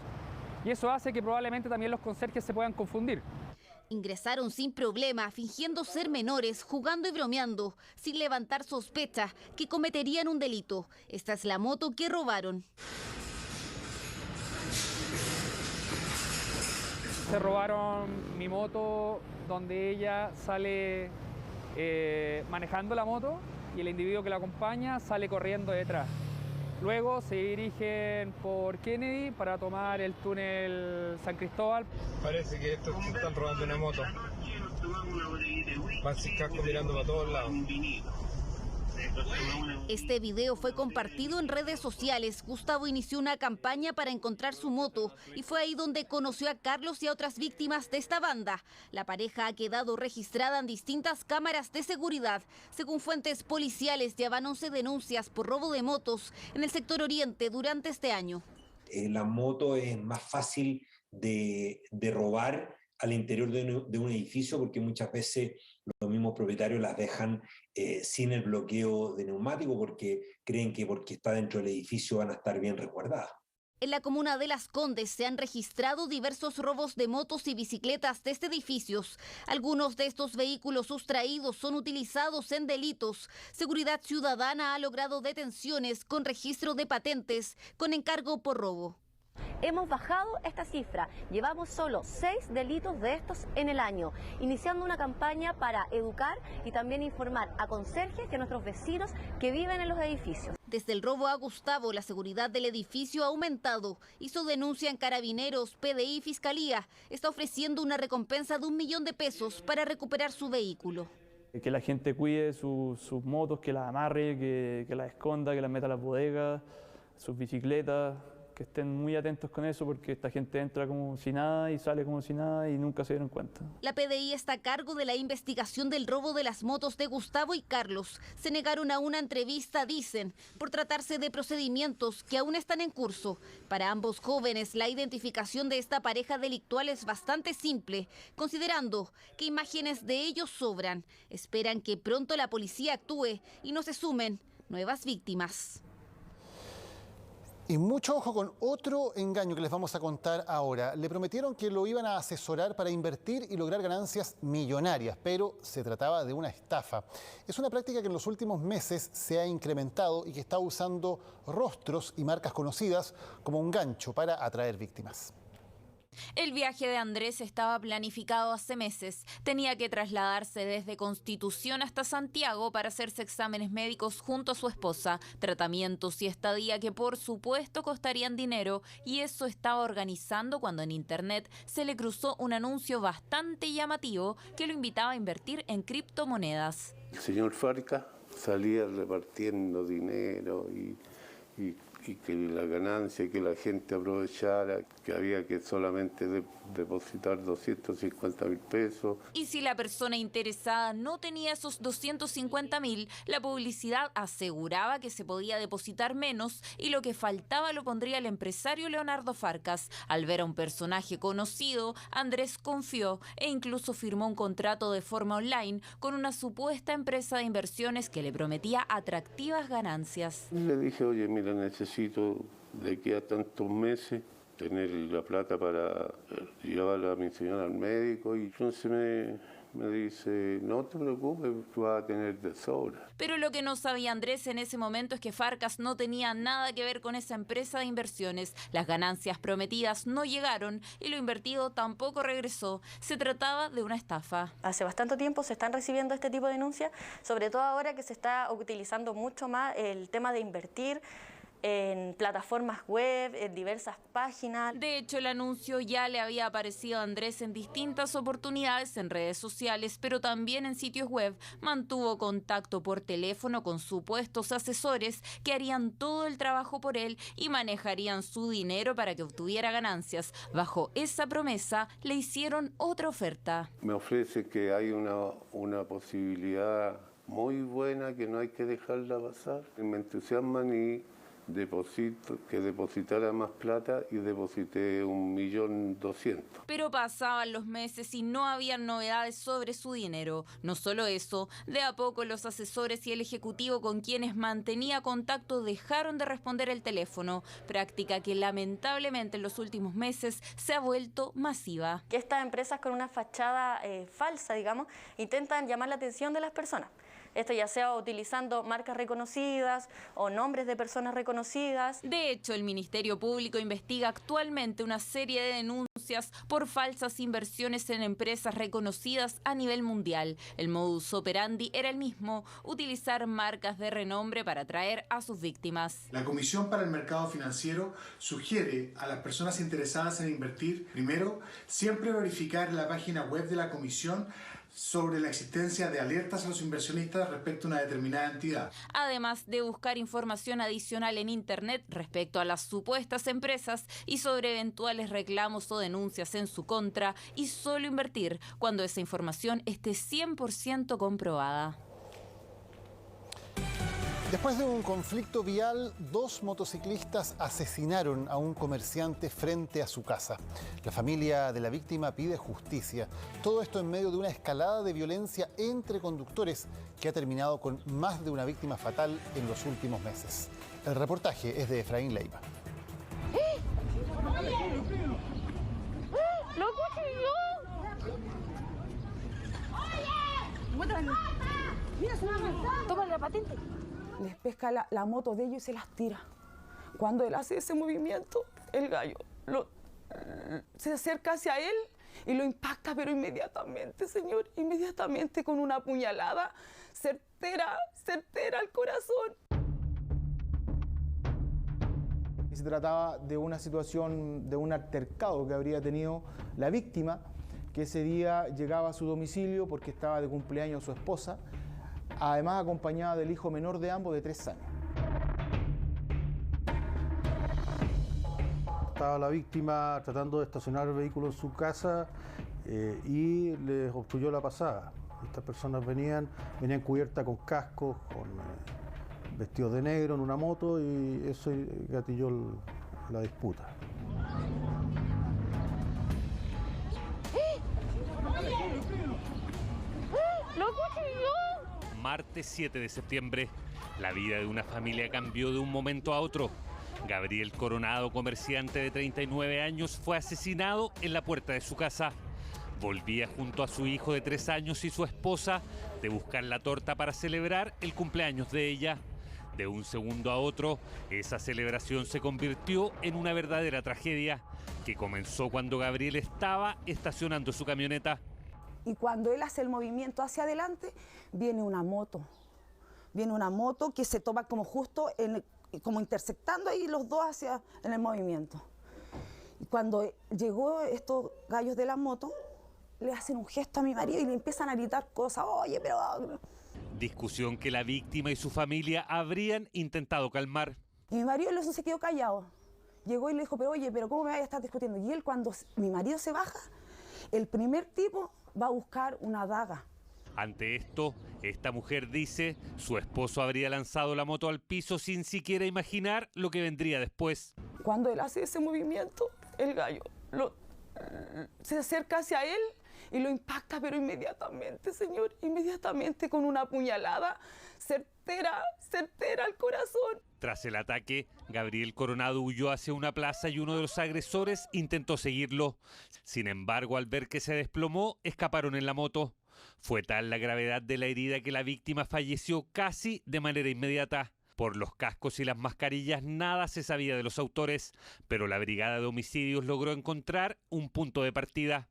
y eso hace que probablemente también los conserjes se puedan confundir. Ingresaron sin problema, fingiendo ser menores, jugando y bromeando, sin levantar sospecha que cometerían un delito. Esta es la moto que robaron. Se robaron mi moto, donde ella sale manejando la moto y el individuo que la acompaña sale corriendo detrás. Luego se dirigen por Kennedy para tomar el túnel San Cristóbal. Parece que estos se están robando una moto. Van sin casco mirando para todos lados. Este video fue compartido en redes sociales. Gustavo inició una campaña para encontrar su moto y fue ahí donde conoció a Carlos y a otras víctimas de esta banda. La pareja ha quedado registrada en distintas cámaras de seguridad. Según fuentes policiales, ya van 11 denuncias por robo de motos en el sector oriente durante este año. La moto es más fácil de robar al interior de un edificio porque muchas veces los mismos propietarios las dejan sin el bloqueo de neumático porque creen que porque está dentro del edificio van a estar bien resguardadas. En la comuna de Las Condes se han registrado diversos robos de motos y bicicletas desde edificios. Algunos de estos vehículos sustraídos son utilizados en delitos. Seguridad Ciudadana ha logrado detenciones con registro de patentes con encargo por robo. Hemos bajado esta cifra, llevamos solo 6 delitos de estos en el año, iniciando una campaña para educar y también informar a conserjes y a nuestros vecinos que viven en los edificios. Desde el robo a Gustavo, la seguridad del edificio ha aumentado. Hizo denuncia en Carabineros, PDI y Fiscalía. Está ofreciendo una recompensa de $1 millón para recuperar su vehículo. Que la gente cuide sus motos, que las amarre, que las esconda, que las meta a las bodegas, sus bicicletas. Que estén muy atentos con eso porque esta gente entra como si nada y sale como si nada y nunca se dieron cuenta. La PDI está a cargo de la investigación del robo de las motos de Gustavo y Carlos. Se negaron a una entrevista, dicen, por tratarse de procedimientos que aún están en curso. Para ambos jóvenes, la identificación de esta pareja delictual es bastante simple, considerando que imágenes de ellos sobran. Esperan que pronto la policía actúe y no se sumen nuevas víctimas. Y mucho ojo con otro engaño que les vamos a contar ahora. Le prometieron que lo iban a asesorar para invertir y lograr ganancias millonarias, pero se trataba de una estafa. Es una práctica que en los últimos meses se ha incrementado y que está usando rostros y marcas conocidas como un gancho para atraer víctimas. El viaje de Andrés estaba planificado hace meses. Tenía que trasladarse desde Constitución hasta Santiago para hacerse exámenes médicos junto a su esposa, tratamientos y estadía que por supuesto costarían dinero, y eso estaba organizando cuando en internet se le cruzó un anuncio bastante llamativo que lo invitaba a invertir en criptomonedas. El señor Farca salía repartiendo dinero y que la ganancia, que la gente aprovechara, que había que solamente depositar 250.000 pesos. Y si la persona interesada no tenía esos 250.000, la publicidad aseguraba que se podía depositar menos y lo que faltaba lo pondría el empresario Leonardo Farcas. Al ver a un personaje conocido, Andrés confió e incluso firmó un contrato de forma online con una supuesta empresa de inversiones que le prometía atractivas ganancias. Le dije, oye, mira, necesito de aquí a tantos meses tener la plata para llevar a mi señora al médico, y entonces me dice, no te preocupes, vas a tener de sobra. Pero lo que no sabía Andrés en ese momento es que Farcas no tenía nada que ver con esa empresa de inversiones. Las ganancias prometidas no llegaron y lo invertido tampoco regresó. Se trataba de una estafa. Hace bastante tiempo se están recibiendo este tipo de denuncias, sobre todo ahora que se está utilizando mucho más el tema de invertir en plataformas web, en diversas páginas. De hecho, el anuncio ya le había aparecido a Andrés en distintas oportunidades en redes sociales, pero también en sitios web. Mantuvo contacto por teléfono con supuestos asesores que harían todo el trabajo por él y manejarían su dinero para que obtuviera ganancias. Bajo esa promesa, le hicieron otra oferta. Me ofrece que hay una posibilidad muy buena que no hay que dejarla pasar. Me entusiasman y depositara más plata y deposité 1.200.000. Pero pasaban los meses y no había novedades sobre su dinero. No solo eso, de a poco los asesores y el ejecutivo con quienes mantenía contacto dejaron de responder el teléfono, práctica que lamentablemente en los últimos meses se ha vuelto masiva. Que estas empresas con una fachada falsa, digamos, intentan llamar la atención de las personas. Esto ya sea utilizando marcas reconocidas o nombres de personas reconocidas. De hecho, el Ministerio Público investiga actualmente una serie de denuncias por falsas inversiones en empresas reconocidas a nivel mundial. El modus operandi era el mismo, utilizar marcas de renombre para atraer a sus víctimas. La Comisión para el Mercado Financiero sugiere a las personas interesadas en invertir, primero, siempre verificar la página web de la Comisión sobre la existencia de alertas a los inversionistas respecto a una determinada entidad. Además de buscar información adicional en Internet respecto a las supuestas empresas y sobre eventuales reclamos o denuncias en su contra, y solo invertir cuando esa información esté 100% comprobada. Después de un conflicto vial, 2 motociclistas asesinaron a un comerciante frente a su casa. La familia de la víctima pide justicia. Todo esto en medio de una escalada de violencia entre conductores que ha terminado con más de una víctima fatal en los últimos meses. El reportaje es de Efraín Leiva. ¡Lo cuchilló! ¡Tómale la patente! Les pesca la moto de ellos y se las tira. Cuando él hace ese movimiento, el gallo se acerca hacia él y lo impacta, pero inmediatamente, señor, inmediatamente con una puñalada certera al corazón. Se trataba de una situación, de un altercado que habría tenido la víctima, que ese día llegaba a su domicilio porque estaba de cumpleaños su esposa, además acompañada del hijo menor de ambos de 3 años. Estaba la víctima tratando de estacionar el vehículo en su casa y les obstruyó la pasada. Estas personas venían cubiertas con cascos, con vestidos de negro en una moto, y eso gatilló la disputa. ¡Lo cuchilló! Martes 7 de septiembre, la vida de una familia cambió de un momento a otro. Gabriel Coronado, comerciante de 39 años, fue asesinado en la puerta de su casa. Volvía junto a su hijo de 3 años y su esposa de buscar la torta para celebrar el cumpleaños de ella. De un segundo a otro, esa celebración se convirtió en una verdadera tragedia que comenzó cuando Gabriel estaba estacionando su camioneta. Y cuando él hace el movimiento hacia adelante, viene una moto. Viene una moto que se toma como justo, como intersectando ahí los dos en el movimiento. Y cuando llegó estos gallos de la moto, le hacen un gesto a mi marido y le empiezan a gritar cosas. Oye, pero... Discusión que la víctima y su familia habrían intentado calmar. Y mi marido se quedó callado. Llegó y le dijo, pero oye, pero ¿cómo me vas a estar discutiendo? Y él, cuando mi marido se baja, el primer tipo va a buscar una daga. Ante esto, esta mujer dice, su esposo habría lanzado la moto al piso sin siquiera imaginar lo que vendría después. Cuando él hace ese movimiento, el gallo se acerca hacia él y lo impacta, pero inmediatamente, señor, inmediatamente con una puñalada certera al corazón. Tras el ataque, Gabriel Coronado huyó hacia una plaza y uno de los agresores intentó seguirlo. Sin embargo, al ver que se desplomó, escaparon en la moto. Fue tal la gravedad de la herida que la víctima falleció casi de manera inmediata. Por los cascos y las mascarillas nada se sabía de los autores, pero la brigada de homicidios logró encontrar un punto de partida.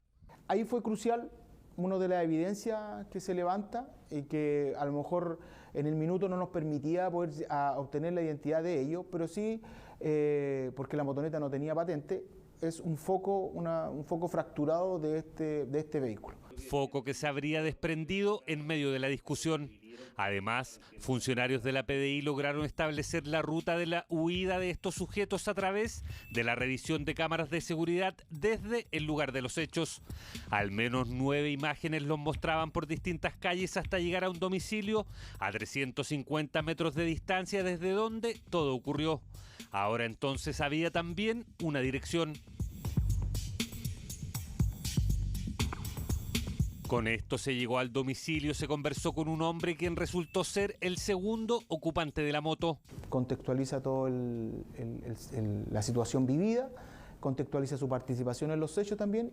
Ahí fue crucial una de las evidencias que se levanta y que a lo mejor en el minuto no nos permitía poder obtener la identidad de ellos, pero sí, porque la motoneta no tenía patente, es un foco fracturado de este vehículo. Foco que se habría desprendido en medio de la discusión. Además, funcionarios de la PDI lograron establecer la ruta de la huida de estos sujetos a través de la revisión de cámaras de seguridad desde el lugar de los hechos. Al menos 9 imágenes los mostraban por distintas calles hasta llegar a un domicilio a 350 metros de distancia desde donde todo ocurrió. Ahora entonces había también una dirección. Con esto se llegó al domicilio, se conversó con un hombre quien resultó ser el segundo ocupante de la moto. Contextualiza toda la situación vivida, contextualiza su participación en los hechos también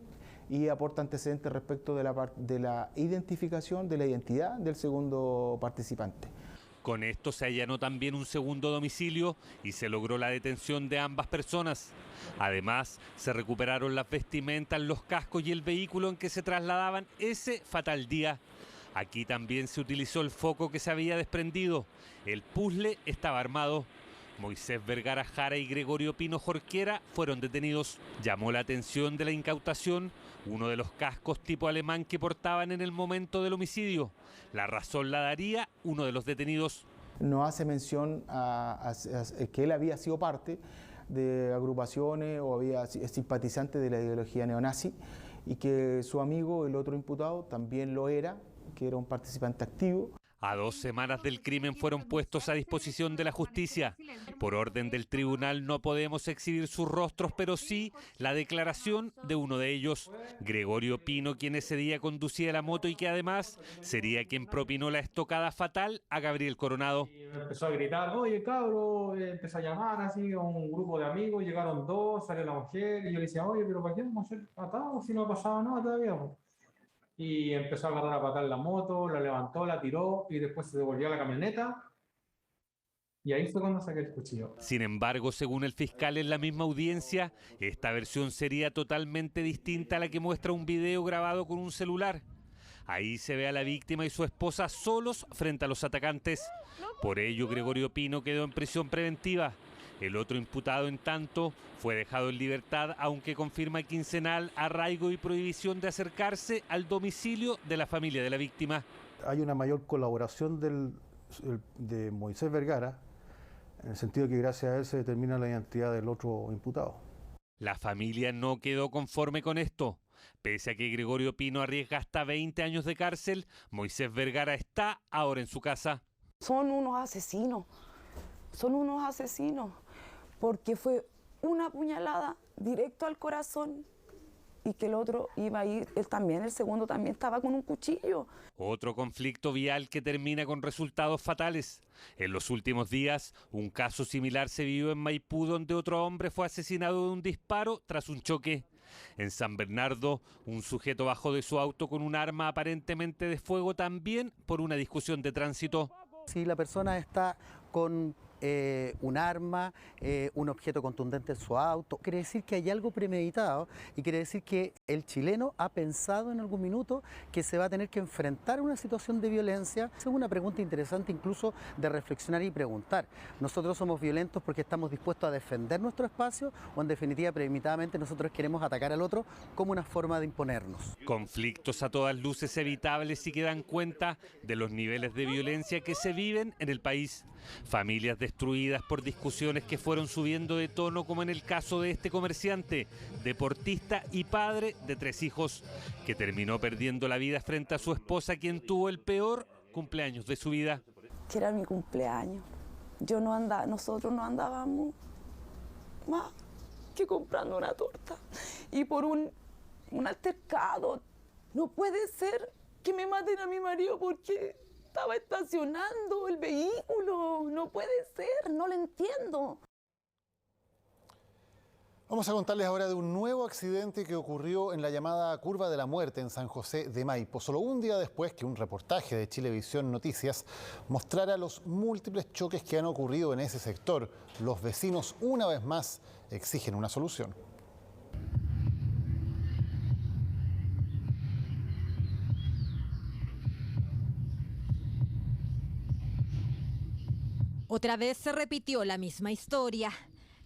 y aporta antecedentes respecto de la identificación de la identidad del segundo participante. Con esto se allanó también un segundo domicilio y se logró la detención de ambas personas. Además, se recuperaron las vestimentas, los cascos y el vehículo en que se trasladaban ese fatal día. Aquí también se utilizó el foco que se había desprendido. El puzzle estaba armado. Moisés Vergara Jara y Gregorio Pino Jorquera fueron detenidos. Llamó la atención de la incautación uno de los cascos tipo alemán que portaban en el momento del homicidio. La razón la daría uno de los detenidos. No hace mención a que él había sido parte de agrupaciones o había simpatizante de la ideología neonazi y que su amigo, el otro imputado, también lo era, que era un participante activo. A 2 semanas del crimen fueron puestos a disposición de la justicia. Por orden del tribunal no podemos exhibir sus rostros, pero sí la declaración de uno de ellos, Gregorio Pino, quien ese día conducía la moto y que además sería quien propinó la estocada fatal a Gabriel Coronado. Empezó a gritar, oye cabro, empezó a llamar así a un grupo de amigos, llegaron 2, salió la mujer y yo le decía, oye, pero ¿para qué vamos a ser atados si no ha pasado nada todavía? Y empezó a agarrar a patar la moto, la levantó, la tiró y después se devolvió a la camioneta y ahí fue cuando saqué el cuchillo. Sin embargo, según el fiscal en la misma audiencia, esta versión sería totalmente distinta a la que muestra un video grabado con un celular. Ahí se ve a la víctima y su esposa solos frente a los atacantes. Por ello, Gregorio Pino quedó en prisión preventiva. El otro imputado, en tanto, fue dejado en libertad, aunque confirma quincenal, arraigo y prohibición de acercarse al domicilio de la familia de la víctima. Hay una mayor colaboración de Moisés Vergara, en el sentido de que gracias a él se determina la identidad del otro imputado. La familia no quedó conforme con esto. Pese a que Gregorio Pino arriesga hasta 20 años de cárcel, Moisés Vergara está ahora en su casa. Son unos asesinos, porque fue una puñalada directo al corazón y que el otro iba a ir, el segundo también estaba con un cuchillo. Otro conflicto vial que termina con resultados fatales. En los últimos días, un caso similar se vivió en Maipú, donde otro hombre fue asesinado de un disparo tras un choque. En San Bernardo, un sujeto bajó de su auto con un arma aparentemente de fuego también por una discusión de tránsito. Si la persona está con un arma, un objeto contundente en su auto, quiere decir que hay algo premeditado y quiere decir que el chileno ha pensado en algún minuto que se va a tener que enfrentar a una situación de violencia. Es una pregunta interesante incluso de reflexionar y preguntar. ¿Nosotros somos violentos porque estamos dispuestos a defender nuestro espacio o en definitiva premeditadamente nosotros queremos atacar al otro como una forma de imponernos? Conflictos a todas luces evitables y que dan cuenta de los niveles de violencia que se viven en el país. Familias destruidas por discusiones que fueron subiendo de tono, como en el caso de este comerciante, deportista y padre de 3 hijos, que terminó perdiendo la vida frente a su esposa, quien tuvo el peor cumpleaños de su vida. Que era mi cumpleaños. Nosotros no andábamos más que comprando una torta. Y por un altercado, no puede ser que me maten a mi marido porque estaba estacionando el vehículo. No puede ser, no lo entiendo. Vamos a contarles ahora de un nuevo accidente que ocurrió en la llamada Curva de la Muerte en San José de Maipo, solo un día después que un reportaje de Chilevisión Noticias mostrara los múltiples choques que han ocurrido en ese sector. Los vecinos, una vez más, exigen una solución. Otra vez se repitió la misma historia.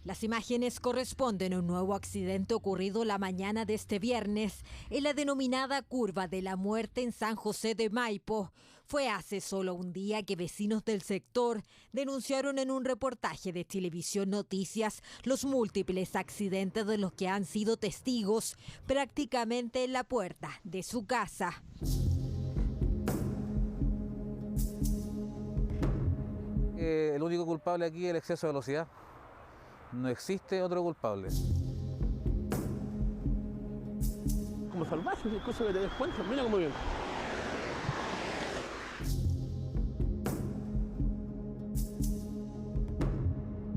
Las imágenes corresponden a un nuevo accidente ocurrido la mañana de este viernes en la denominada Curva de la Muerte en San José de Maipo. Fue hace solo un día que vecinos del sector denunciaron en un reportaje de Chilevisión Noticias los múltiples accidentes de los que han sido testigos prácticamente en la puerta de su casa. El único culpable aquí es el exceso de velocidad. No existe otro culpable. Como salvajes, es cosa que te des cuenta. Mira cómo viene.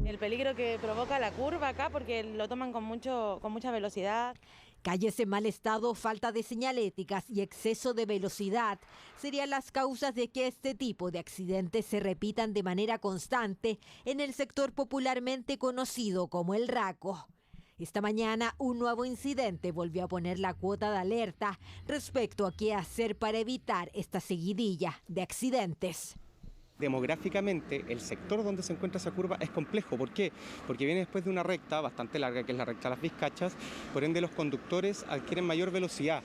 El peligro que provoca la curva acá porque lo toman con mucha velocidad. Calles en mal estado, falta de señaléticas y exceso de velocidad serían las causas de que este tipo de accidentes se repitan de manera constante en el sector popularmente conocido como El Raco. Esta mañana un nuevo incidente volvió a poner la cuota de alerta respecto a qué hacer para evitar esta seguidilla de accidentes. Demográficamente, el sector donde se encuentra esa curva es complejo. ¿Por qué? Porque viene después de una recta bastante larga, que es la recta de Las Vizcachas, por ende los conductores adquieren mayor velocidad.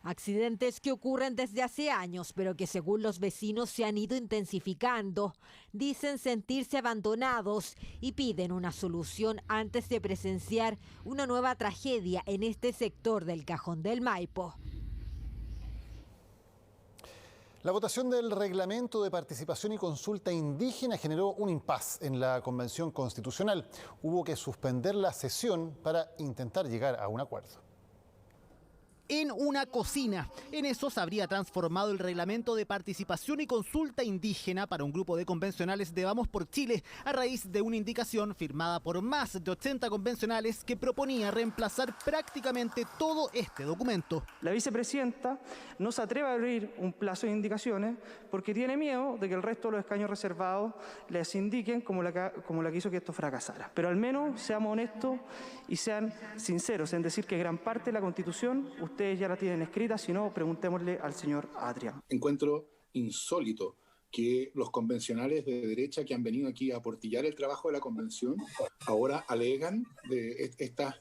Accidentes que ocurren desde hace años, pero que según los vecinos se han ido intensificando. Dicen sentirse abandonados y piden una solución antes de presenciar una nueva tragedia en este sector del Cajón del Maipo. La votación del reglamento de participación y consulta indígena generó un impasse en la Convención Constitucional. Hubo que suspender la sesión para intentar llegar a un acuerdo. En una cocina. En eso se habría transformado el reglamento de participación y consulta indígena para un grupo de convencionales de Vamos por Chile a raíz de una indicación firmada por más de 80 convencionales que proponía reemplazar prácticamente todo este documento. La vicepresidenta no se atreve a abrir un plazo de indicaciones porque tiene miedo de que el resto de los escaños reservados les indiquen como la que hizo que esto fracasara. Pero al menos seamos honestos y sean sinceros en decir que gran parte de la Constitución ustedes ya la tienen escrita, si no, preguntémosle al señor Adrián. Encuentro insólito que los convencionales de derecha que han venido aquí a aportillar el trabajo de la convención ahora alegan de estas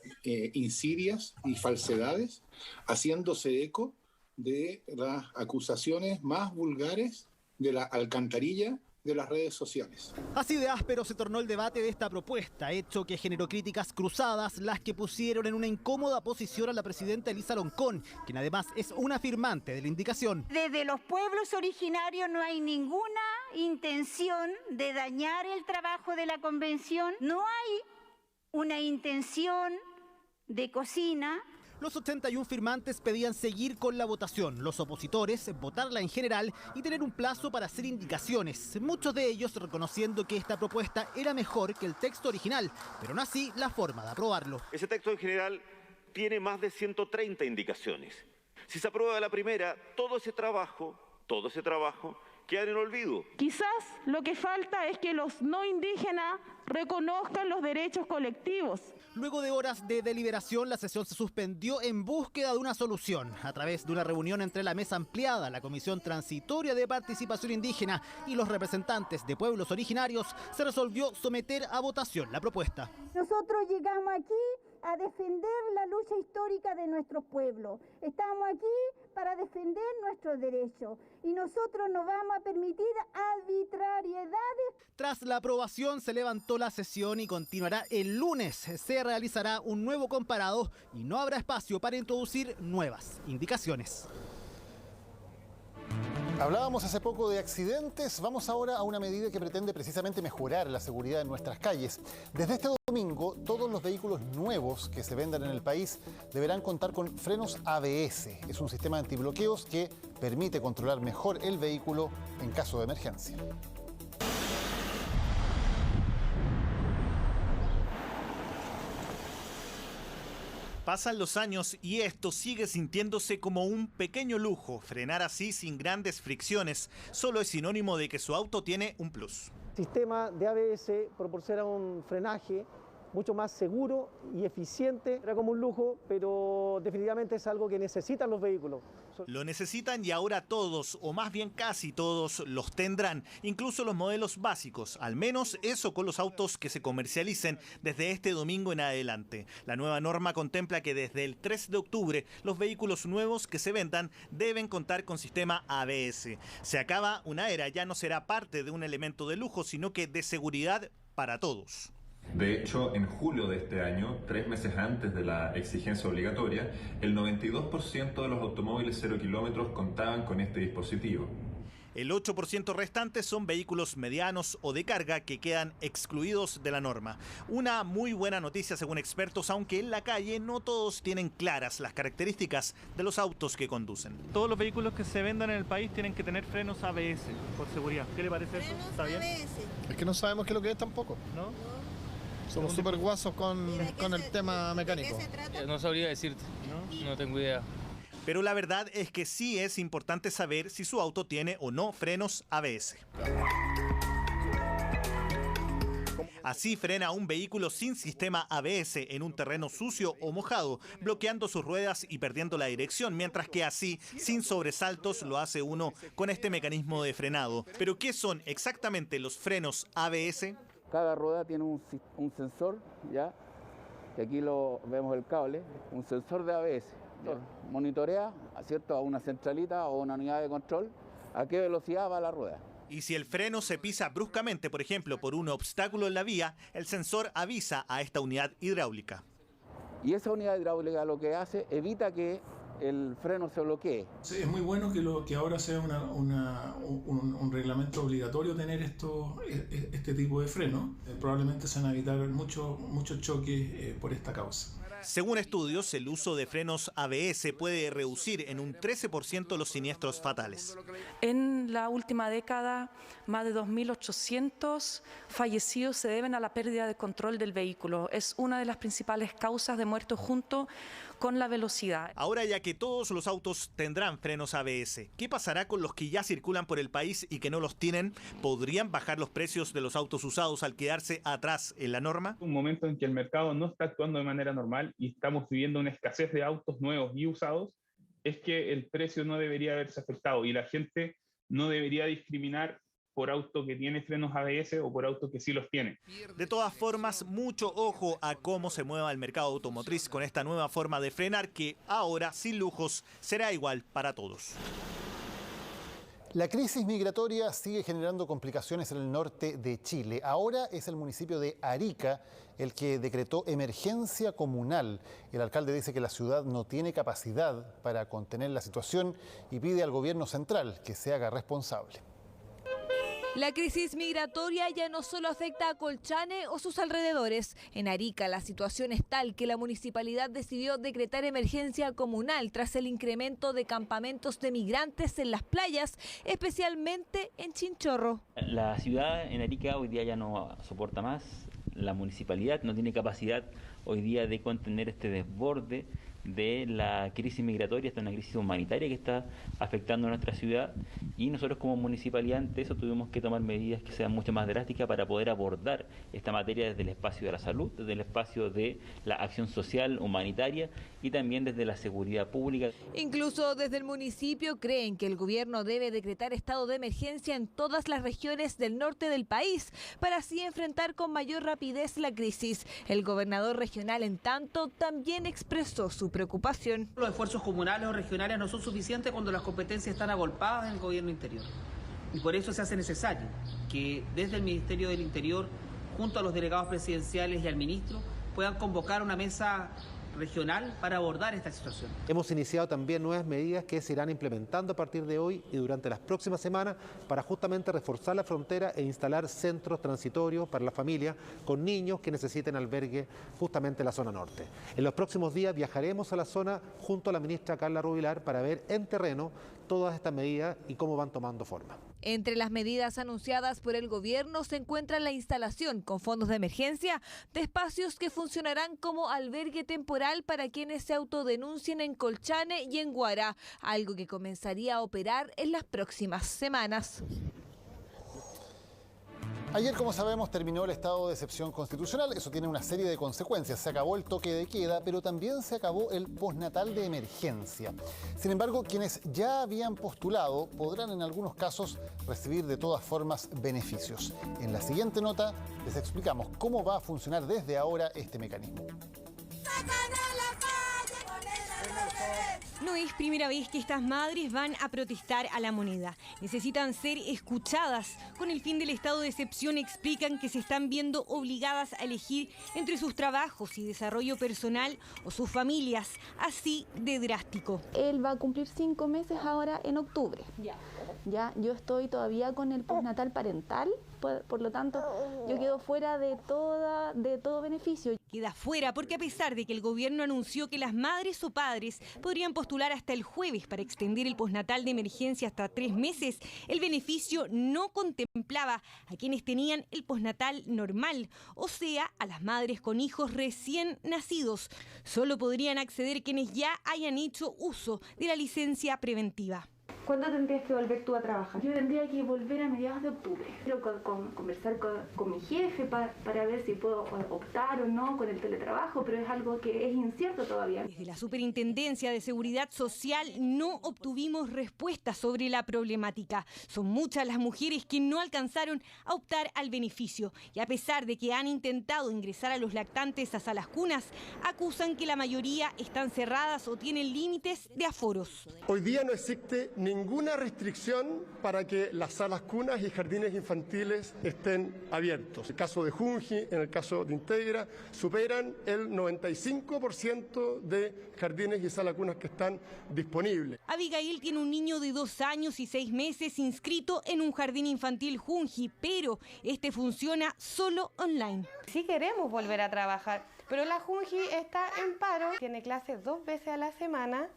insidias y falsedades, haciéndose eco de las acusaciones más vulgares de la alcantarilla de las redes sociales. Así de áspero se tornó el debate de esta propuesta, hecho que generó críticas cruzadas, las que pusieron en una incómoda posición a la presidenta Elisa Loncón, quien además es una firmante de la indicación. Desde los pueblos originarios no hay ninguna intención de dañar el trabajo de la convención, no hay una intención de cocina. Los 81 firmantes pedían seguir con la votación, los opositores votarla en general y tener un plazo para hacer indicaciones, muchos de ellos reconociendo que esta propuesta era mejor que el texto original, pero no así la forma de aprobarlo. Ese texto en general tiene más de 130 indicaciones. Si se aprueba la primera, todo ese trabajo queda en el olvido. Quizás lo que falta es que los no indígenas reconozcan los derechos colectivos. Luego de horas de deliberación, la sesión se suspendió en búsqueda de una solución. A través de una reunión entre la mesa ampliada, la Comisión Transitoria de Participación Indígena y los representantes de pueblos originarios, se resolvió someter a votación la propuesta. Nosotros llegamos aquí a defender la lucha histórica de nuestros pueblos. Estamos aquí para defender nuestros derechos y nosotros no vamos a permitir arbitrariedades. Tras la aprobación se levantó la sesión y continuará el lunes. Se realizará un nuevo comparado y no habrá espacio para introducir nuevas indicaciones. Hablábamos hace poco de accidentes, vamos ahora a una medida que pretende precisamente mejorar la seguridad en nuestras calles. Desde este domingo, todos los vehículos nuevos que se vendan en el país deberán contar con frenos ABS. Es un sistema antibloqueos que permite controlar mejor el vehículo en caso de emergencia. Pasan los años y esto sigue sintiéndose como un pequeño lujo. Frenar así sin grandes fricciones solo es sinónimo de que su auto tiene un plus. El sistema de ABS proporciona un frenaje mucho más seguro y eficiente. Era como un lujo, pero definitivamente es algo que necesitan los vehículos. Lo necesitan y ahora todos, o más bien casi todos, los tendrán, incluso los modelos básicos, al menos eso con los autos que se comercialicen desde este domingo en adelante. La nueva norma contempla que desde el 3 de octubre los vehículos nuevos que se vendan deben contar con sistema ABS. Se acaba una era, ya no será parte de un elemento de lujo, sino que de seguridad para todos. De hecho, en julio de este año, 3 meses antes de la exigencia obligatoria, el 92% de los automóviles 0 kilómetros contaban con este dispositivo. El 8% restante son vehículos medianos o de carga que quedan excluidos de la norma. Una muy buena noticia según expertos, aunque en la calle no todos tienen claras las características de los autos que conducen. Todos los vehículos que se vendan en el país tienen que tener frenos ABS, por seguridad. ¿Qué le parece eso? ¿Está bien? Es que no sabemos qué es lo que es tampoco. ¿No? Somos súper guasos con el tema mecánico. No sabría decirte, no tengo idea. Pero la verdad es que sí es importante saber si su auto tiene o no frenos ABS. Así frena un vehículo sin sistema ABS en un terreno sucio o mojado, bloqueando sus ruedas y perdiendo la dirección, mientras que así, sin sobresaltos, lo hace uno con este mecanismo de frenado. ¿Pero qué son exactamente los frenos ABS? Cada rueda tiene un sensor, ¿ya? Que aquí lo vemos el cable, un sensor de ABS. ¿Ya? Monitorea, ¿cierto?, a una centralita o una unidad de control a qué velocidad va la rueda. Y si el freno se pisa bruscamente, por ejemplo, por un obstáculo en la vía, el sensor avisa a esta unidad hidráulica. Y esa unidad hidráulica lo que hace, evita que el freno se bloquee. Sí, es muy bueno que ahora sea un reglamento obligatorio tener este tipo de freno. Probablemente se van a evitar muchos choques por esta causa. Según estudios, el uso de frenos ABS puede reducir en un 13% los siniestros fatales. En la última década, más de 2.800 fallecidos se deben a la pérdida de control del vehículo. Es una de las principales causas de muertos junto con la velocidad. Ahora, ya que todos los autos tendrán frenos ABS, ¿qué pasará con los que ya circulan por el país y que no los tienen? ¿Podrían bajar los precios de los autos usados al quedarse atrás en la norma? Un momento en que el mercado no está actuando de manera normal y estamos viviendo una escasez de autos nuevos y usados, es que el precio no debería haberse afectado y la gente no debería discriminar por auto que tiene frenos ABS o por auto que sí los tiene. De todas formas, mucho ojo a cómo se mueva el mercado automotriz con esta nueva forma de frenar que ahora, sin lujos, será igual para todos. La crisis migratoria sigue generando complicaciones en el norte de Chile. Ahora es el municipio de Arica el que decretó emergencia comunal. El alcalde dice que la ciudad no tiene capacidad para contener la situación y pide al gobierno central que se haga responsable. La crisis migratoria ya no solo afecta a Colchane o sus alrededores. En Arica la situación es tal que la municipalidad decidió decretar emergencia comunal tras el incremento de campamentos de migrantes en las playas, especialmente en Chinchorro. La ciudad en Arica hoy día ya no soporta más. La municipalidad no tiene capacidad hoy día de contener este desborde de la crisis migratoria. Esta es una crisis humanitaria que está afectando a nuestra ciudad y nosotros como municipalidad ante eso tuvimos que tomar medidas que sean mucho más drásticas para poder abordar esta materia desde el espacio de la salud, desde el espacio de la acción social humanitaria y también desde la seguridad pública. Incluso desde el municipio creen que el gobierno debe decretar estado de emergencia en todas las regiones del norte del país para así enfrentar con mayor rapidez la crisis. El gobernador regional, en tanto, también expresó su preocupación. Los esfuerzos comunales o regionales no son suficientes cuando las competencias están agolpadas en el gobierno interior. Y por eso se hace necesario que desde el Ministerio del Interior, junto a los delegados presidenciales y al ministro, puedan convocar una mesa regional para abordar esta situación. Hemos iniciado también nuevas medidas que se irán implementando a partir de hoy y durante las próximas semanas para justamente reforzar la frontera e instalar centros transitorios para las familias con niños que necesiten albergue justamente en la zona norte. En los próximos días viajaremos a la zona junto a la ministra Carla Rubilar para ver en terreno todas estas medidas y cómo van tomando forma. Entre las medidas anunciadas por el gobierno se encuentra la instalación con fondos de emergencia de espacios que funcionarán como albergue temporal para quienes se autodenuncien en Colchane y en Guará, algo que comenzaría a operar en las próximas semanas. Ayer, como sabemos, terminó el estado de excepción constitucional. Eso tiene una serie de consecuencias. Se acabó el toque de queda, pero también se acabó el postnatal de emergencia. Sin embargo, quienes ya habían postulado podrán en algunos casos recibir de todas formas beneficios. En la siguiente nota les explicamos cómo va a funcionar desde ahora este mecanismo. No es primera vez que estas madres van a protestar a la moneda. Necesitan ser escuchadas. Con el fin del estado de excepción explican que se están viendo obligadas a elegir entre sus trabajos y desarrollo personal o sus familias. Así de drástico. Él va a cumplir 5 meses ahora en octubre. Ya, yo estoy todavía con el postnatal parental. Por lo tanto, yo quedo fuera de todo beneficio. Queda fuera porque a pesar de que el gobierno anunció que las madres o padres podrían postular postular hasta el jueves para extender el postnatal de emergencia hasta 3 meses, el beneficio no contemplaba a quienes tenían el postnatal normal, o sea, a las madres con hijos recién nacidos. Solo podrían acceder quienes ya hayan hecho uso de la licencia preventiva. ¿Cuándo tendrías que volver tú a trabajar? Yo tendría que volver a mediados de octubre. Quiero conversar con mi jefe para ver si puedo optar o no con el teletrabajo, pero es algo que es incierto todavía. Desde la Superintendencia de Seguridad Social no obtuvimos respuestas sobre la problemática. Son muchas las mujeres que no alcanzaron a optar al beneficio y a pesar de que han intentado ingresar a los lactantes a salas cunas, acusan que la mayoría están cerradas o tienen límites de aforos. Hoy día no existe ninguna restricción para que las salas cunas y jardines infantiles estén abiertos. En el caso de Junji, en el caso de Integra, superan el 95% de jardines y salas cunas que están disponibles. Abigail tiene un niño de 2 años y 6 meses inscrito en un jardín infantil Junji, pero este funciona solo online. Sí queremos volver a trabajar, pero la Junji está en paro, tiene clases 2 veces a la semana,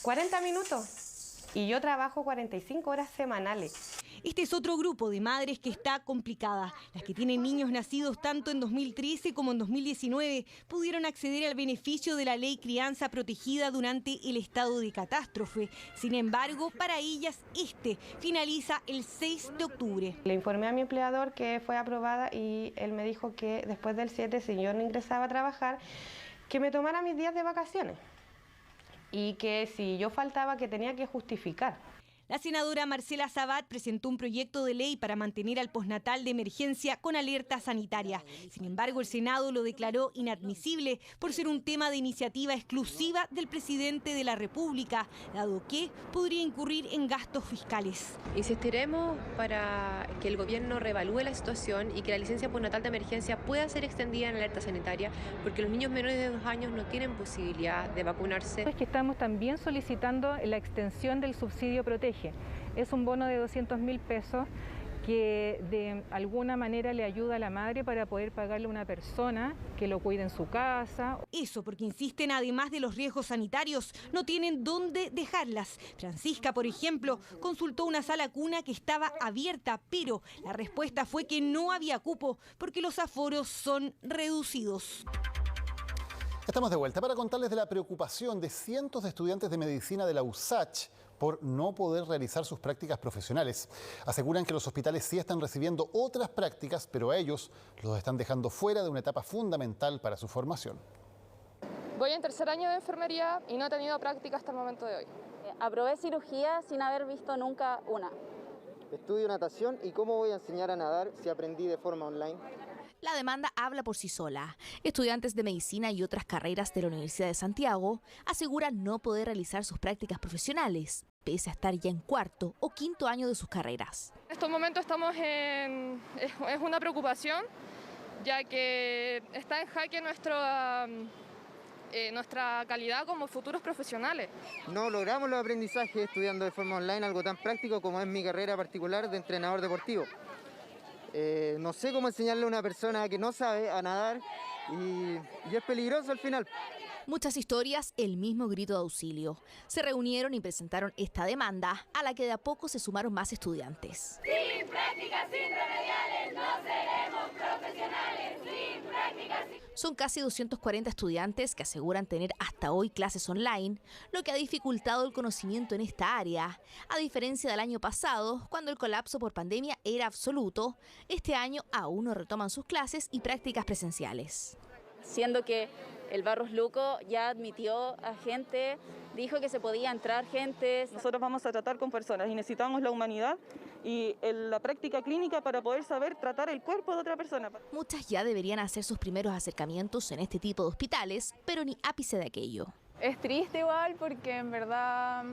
40 minutos. Y yo trabajo 45 horas semanales. Este es otro grupo de madres que está complicada. Las que tienen niños nacidos tanto en 2013 como en 2019 pudieron acceder al beneficio de la ley Crianza Protegida durante el estado de catástrofe. Sin embargo, para ellas este finaliza el 6 de octubre. Le informé a mi empleador que fue aprobada y él me dijo que después del 7, si yo no ingresaba a trabajar, que me tomara mis días de vacaciones. Y que si yo faltaba que tenía que justificar. La senadora Marcela Sabat presentó un proyecto de ley para mantener al postnatal de emergencia con alerta sanitaria. Sin embargo, el Senado lo declaró inadmisible por ser un tema de iniciativa exclusiva del presidente de la República, dado que podría incurrir en gastos fiscales. Insistiremos para que el gobierno reevalúe la situación y que la licencia postnatal de emergencia pueda ser extendida en alerta sanitaria, porque los niños menores de 2 años no tienen posibilidad de vacunarse. Es que estamos también solicitando la extensión del subsidio Protege. Es un bono de 200.000 pesos que de alguna manera le ayuda a la madre para poder pagarle a una persona que lo cuide en su casa. Eso porque insisten, además de los riesgos sanitarios, no tienen dónde dejarlas. Francisca, por ejemplo, consultó una sala cuna que estaba abierta, pero la respuesta fue que no había cupo porque los aforos son reducidos. Estamos de vuelta para contarles de la preocupación de cientos de estudiantes de medicina de la USACH por no poder realizar sus prácticas profesionales. Aseguran que los hospitales sí están recibiendo otras prácticas, pero a ellos los están dejando fuera de una etapa fundamental para su formación. Voy en 3er año de enfermería y no he tenido práctica hasta el momento de hoy. Aprobé cirugía sin haber visto nunca una. Estudio natación y ¿cómo voy a enseñar a nadar si aprendí de forma online? La demanda habla por sí sola. Estudiantes de medicina y otras carreras de la Universidad de Santiago aseguran no poder realizar sus prácticas profesionales, pese a estar ya en 4º o 5º año de sus carreras. En estos momentos estamos es una preocupación, ya que está en jaque nuestra calidad como futuros profesionales. No logramos los aprendizajes estudiando de forma online algo tan práctico como es mi carrera particular de entrenador deportivo. No sé cómo enseñarle a una persona que no sabe a nadar y es peligroso al final. Muchas historias, el mismo grito de auxilio. Se reunieron y presentaron esta demanda, a la que de a poco se sumaron más estudiantes. Sin prácticas, sin remediales, no seremos profesionales. Sin prácticas, Son casi 240 estudiantes que aseguran tener hasta hoy clases online, lo que ha dificultado el conocimiento en esta área. A diferencia del año pasado, cuando el colapso por pandemia era absoluto, este año aún no retoman sus clases y prácticas presenciales. Siendo que el Barros Luco ya admitió a gente, dijo que se podía entrar gente. Nosotros vamos a tratar con personas y necesitamos la humanidad y la práctica clínica para poder saber tratar el cuerpo de otra persona. Muchas ya deberían hacer sus primeros acercamientos en este tipo de hospitales, pero ni ápice de aquello. Es triste igual porque en verdad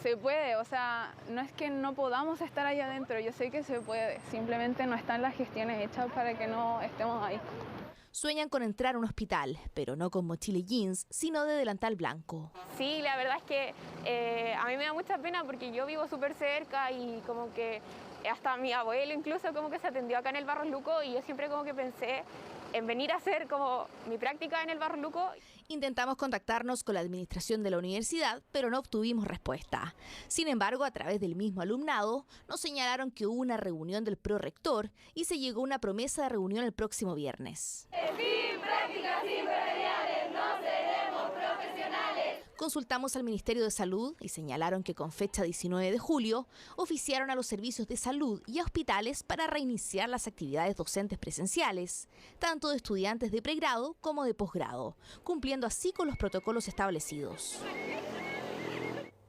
se puede, o sea, no es que no podamos estar ahí adentro, yo sé que se puede, simplemente no están las gestiones hechas para que no estemos ahí. Sueñan con entrar a un hospital, pero no con mochila y jeans, sino de delantal blanco. Sí, la verdad es que a mí me da mucha pena porque yo vivo súper cerca y como que hasta mi abuelo incluso como que se atendió acá en el Barros Luco y yo siempre como que pensé en venir a hacer como mi práctica en el Barros Luco. Intentamos contactarnos con la administración de la universidad, pero no obtuvimos respuesta. Sin embargo, a través del mismo alumnado, nos señalaron que hubo una reunión del prorector y se llegó a una promesa de reunión el próximo viernes. Sin prácticas, sin premediales, no seremos profesionales. Consultamos al Ministerio de Salud y señalaron que con fecha 19 de julio oficiaron a los servicios de salud y a hospitales para reiniciar las actividades docentes presenciales, tanto de estudiantes de pregrado como de posgrado, cumpliendo así con los protocolos establecidos.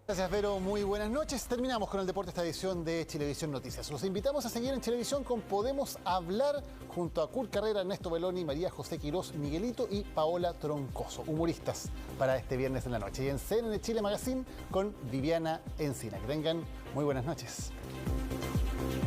Gracias, Vero. Muy buenas noches. Terminamos con el deporte esta edición de Chilevisión Noticias. Los invitamos a seguir en Chilevisión con Podemos Hablar junto a Kurt Carrera, Ernesto Beloni, María José Quirós, Miguelito y Paola Troncoso, humoristas para este viernes en la noche. Y en CNN Chile Magazine con Viviana Encina. Que tengan muy buenas noches.